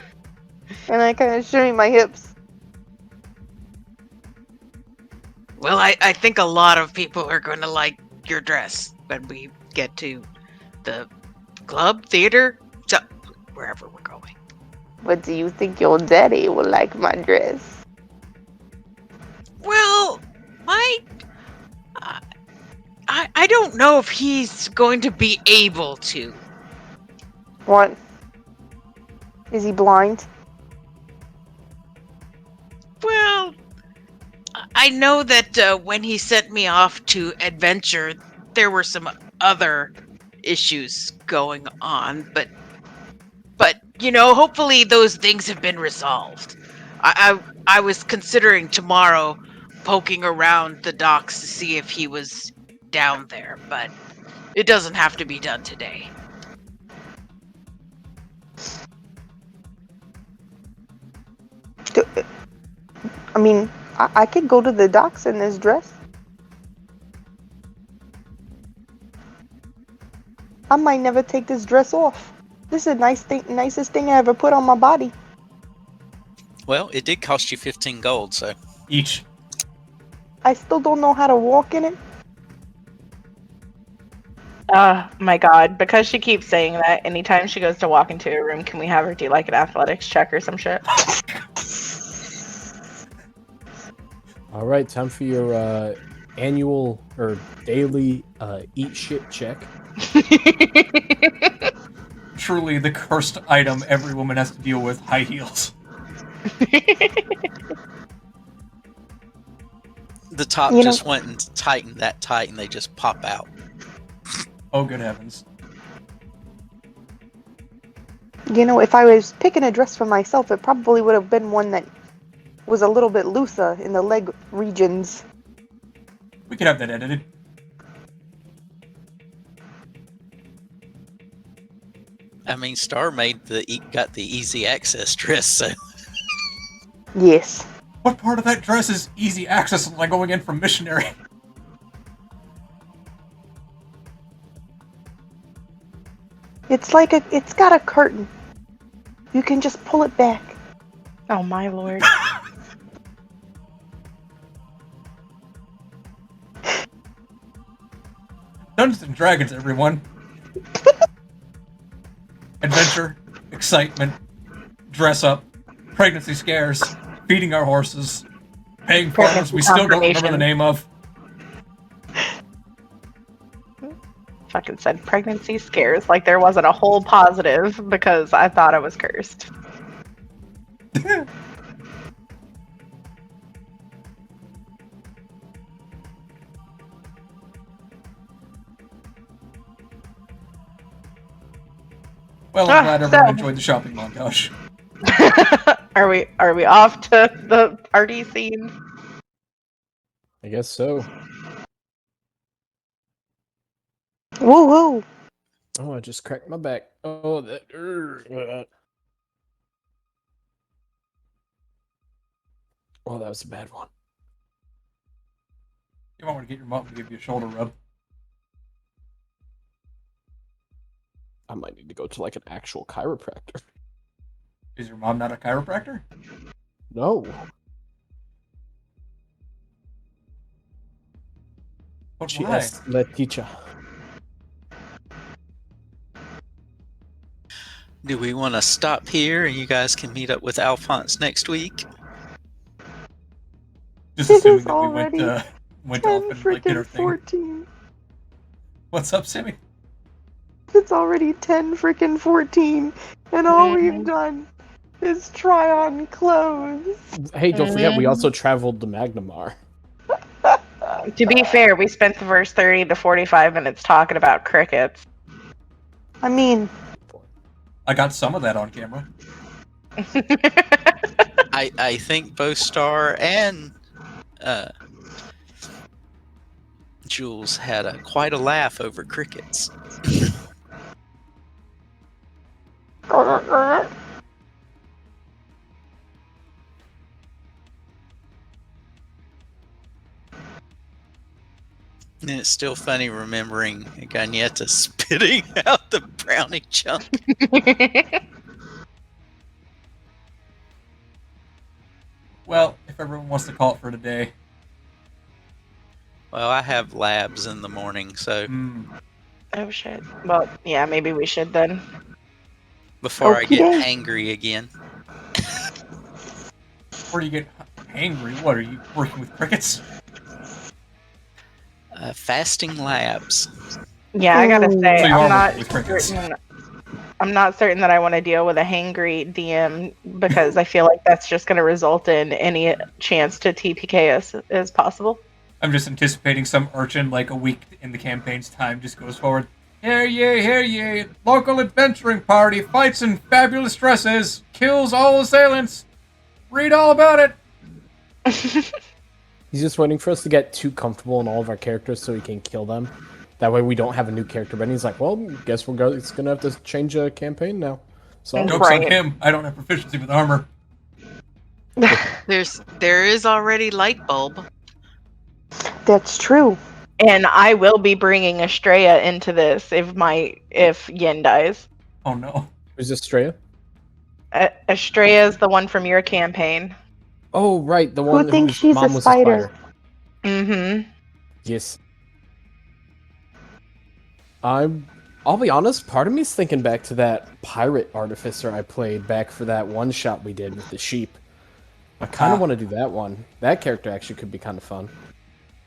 And I kind of show you my hips. Well, I think a lot of people are going to like your dress when we get to the club, theater, so wherever we're going. But do you think your daddy will like my dress? Well, I don't know if he's going to be able to. What? Is he blind? Well, I know that when he sent me off to adventure, there were some other issues going on, but you know, hopefully those things have been resolved. I was considering tomorrow poking around the docks to see if he was down there, but it doesn't have to be done today. I mean, I could go to the docks in this dress. I might never take this dress off. This is the nicest thing I ever put on my body. Well, it did cost you 15 gold, so Each. I still don't know how to walk in it. My God, because she keeps saying that, anytime she goes to walk into a room, can we have her do like an athletics check or some shit? All right, time for your annual or daily eat shit check. Truly the cursed item every woman has to deal with, high heels. The top You know- just went and tightened that tight, and they just pop out. Oh, good heavens. You know, if I was picking a dress for myself, it probably would have been one that was a little bit looser in the leg regions. We could have that edited. I mean, Star got the easy access dress, so Yes. What part of that dress is easy access like going in from missionary? It's got a curtain. You can just pull it back. Oh my lord. Dungeons and Dragons, everyone. Adventure, excitement, dress up, pregnancy scares, feeding our horses, paying farmers we still don't remember the name of. Fucking said pregnancy scares like there wasn't a whole positive because I thought I was cursed. Well, I'm glad everyone enjoyed the shopping montage. Are we off to the party scene? I guess so. Woo woo. Oh, I just cracked my back. Oh, that. Oh, that was a bad one. You might want to get your mom to give you a shoulder rub. I might need to go to like an actual chiropractor. Is your mom not a chiropractor? No. But She why? asked La teacher. do we want to stop here and you guys can meet up with Alphonse next week? Just It assuming is that we went already off 10 and like did our freaking thing. 14. What's up, Sammy? It's already 10 freaking 14. And all we've done is try on clothes. Hey, don't forget, we also traveled to Magnamar. To be fair, we spent the first 30 to 45 minutes talking about crickets. I mean, I got some of that on camera. I think both Star and Jules had quite a laugh over crickets. And it's still funny remembering Gagnetta spitting out the brownie chunk. Well, if everyone wants to call it for today. Well, I have labs in the morning, so Oh shit. Well, yeah, maybe we should then. before I get Okey-doke. hangry again. Or you get angry. What, are you working with crickets? Fasting labs. Yeah, I gotta say, So you I'm are not working with crickets. certain. I'm not certain that I want to deal with a hangry DM because I feel like that's just going to result in any chance to TPK us as possible. I'm just anticipating some urchin, like a week in the campaign's time, just goes forward. Hear ye, local adventuring party fights in fabulous dresses, kills all assailants. Read all about it. He's just waiting for us to get too comfortable in all of our characters so he can kill them. That way we don't have a new character. But he's like, well, guess it's going to have to change a campaign now. So Joke's on Right. him. I don't have proficiency with armor. There is already light bulb. that's true. And I will be bringing Estrella into this if Yin dies. Oh no. who's Estrella? Estrella is the one from your campaign. Oh, right. The one thinks whose she's mom a was spider? a spider. Mm-hmm. Yes. I'll be honest, part of me's thinking back to that pirate artificer I played back for that one shot we did with the sheep. I kind of want to do that one. That character actually could be kind of fun.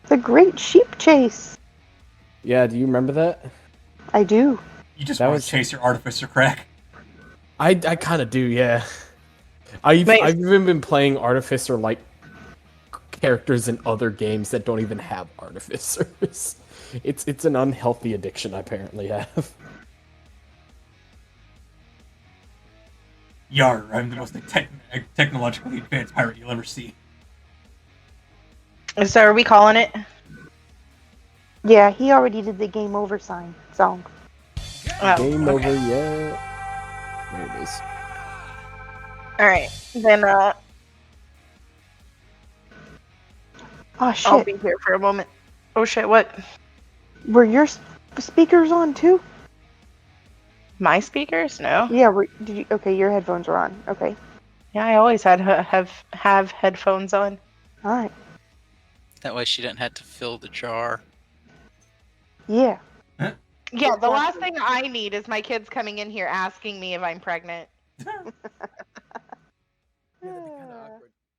The Great Sheep Chase. Yeah, do you remember that? I do. You just That want was- to chase your artificer crack. I kind of do, yeah. I've even been playing artificer like characters in other games that don't even have artificers. It's an unhealthy addiction I apparently have. Yar, I'm the most technologically advanced pirate you'll ever see. So are we calling it? Yeah, he already did the game over song. Oh, Game okay. over, yeah. There it is. Alright, then Oh I'll shit. be here for a moment. Oh shit, what? Were your speakers on too? My speakers? No. Yeah, did you? Okay, your headphones are on. Okay. Yeah, I always had have headphones on. All right. That way she didn't have to fill the jar. Yeah. Yeah, the last thing I need is my kids coming in here asking me if I'm pregnant.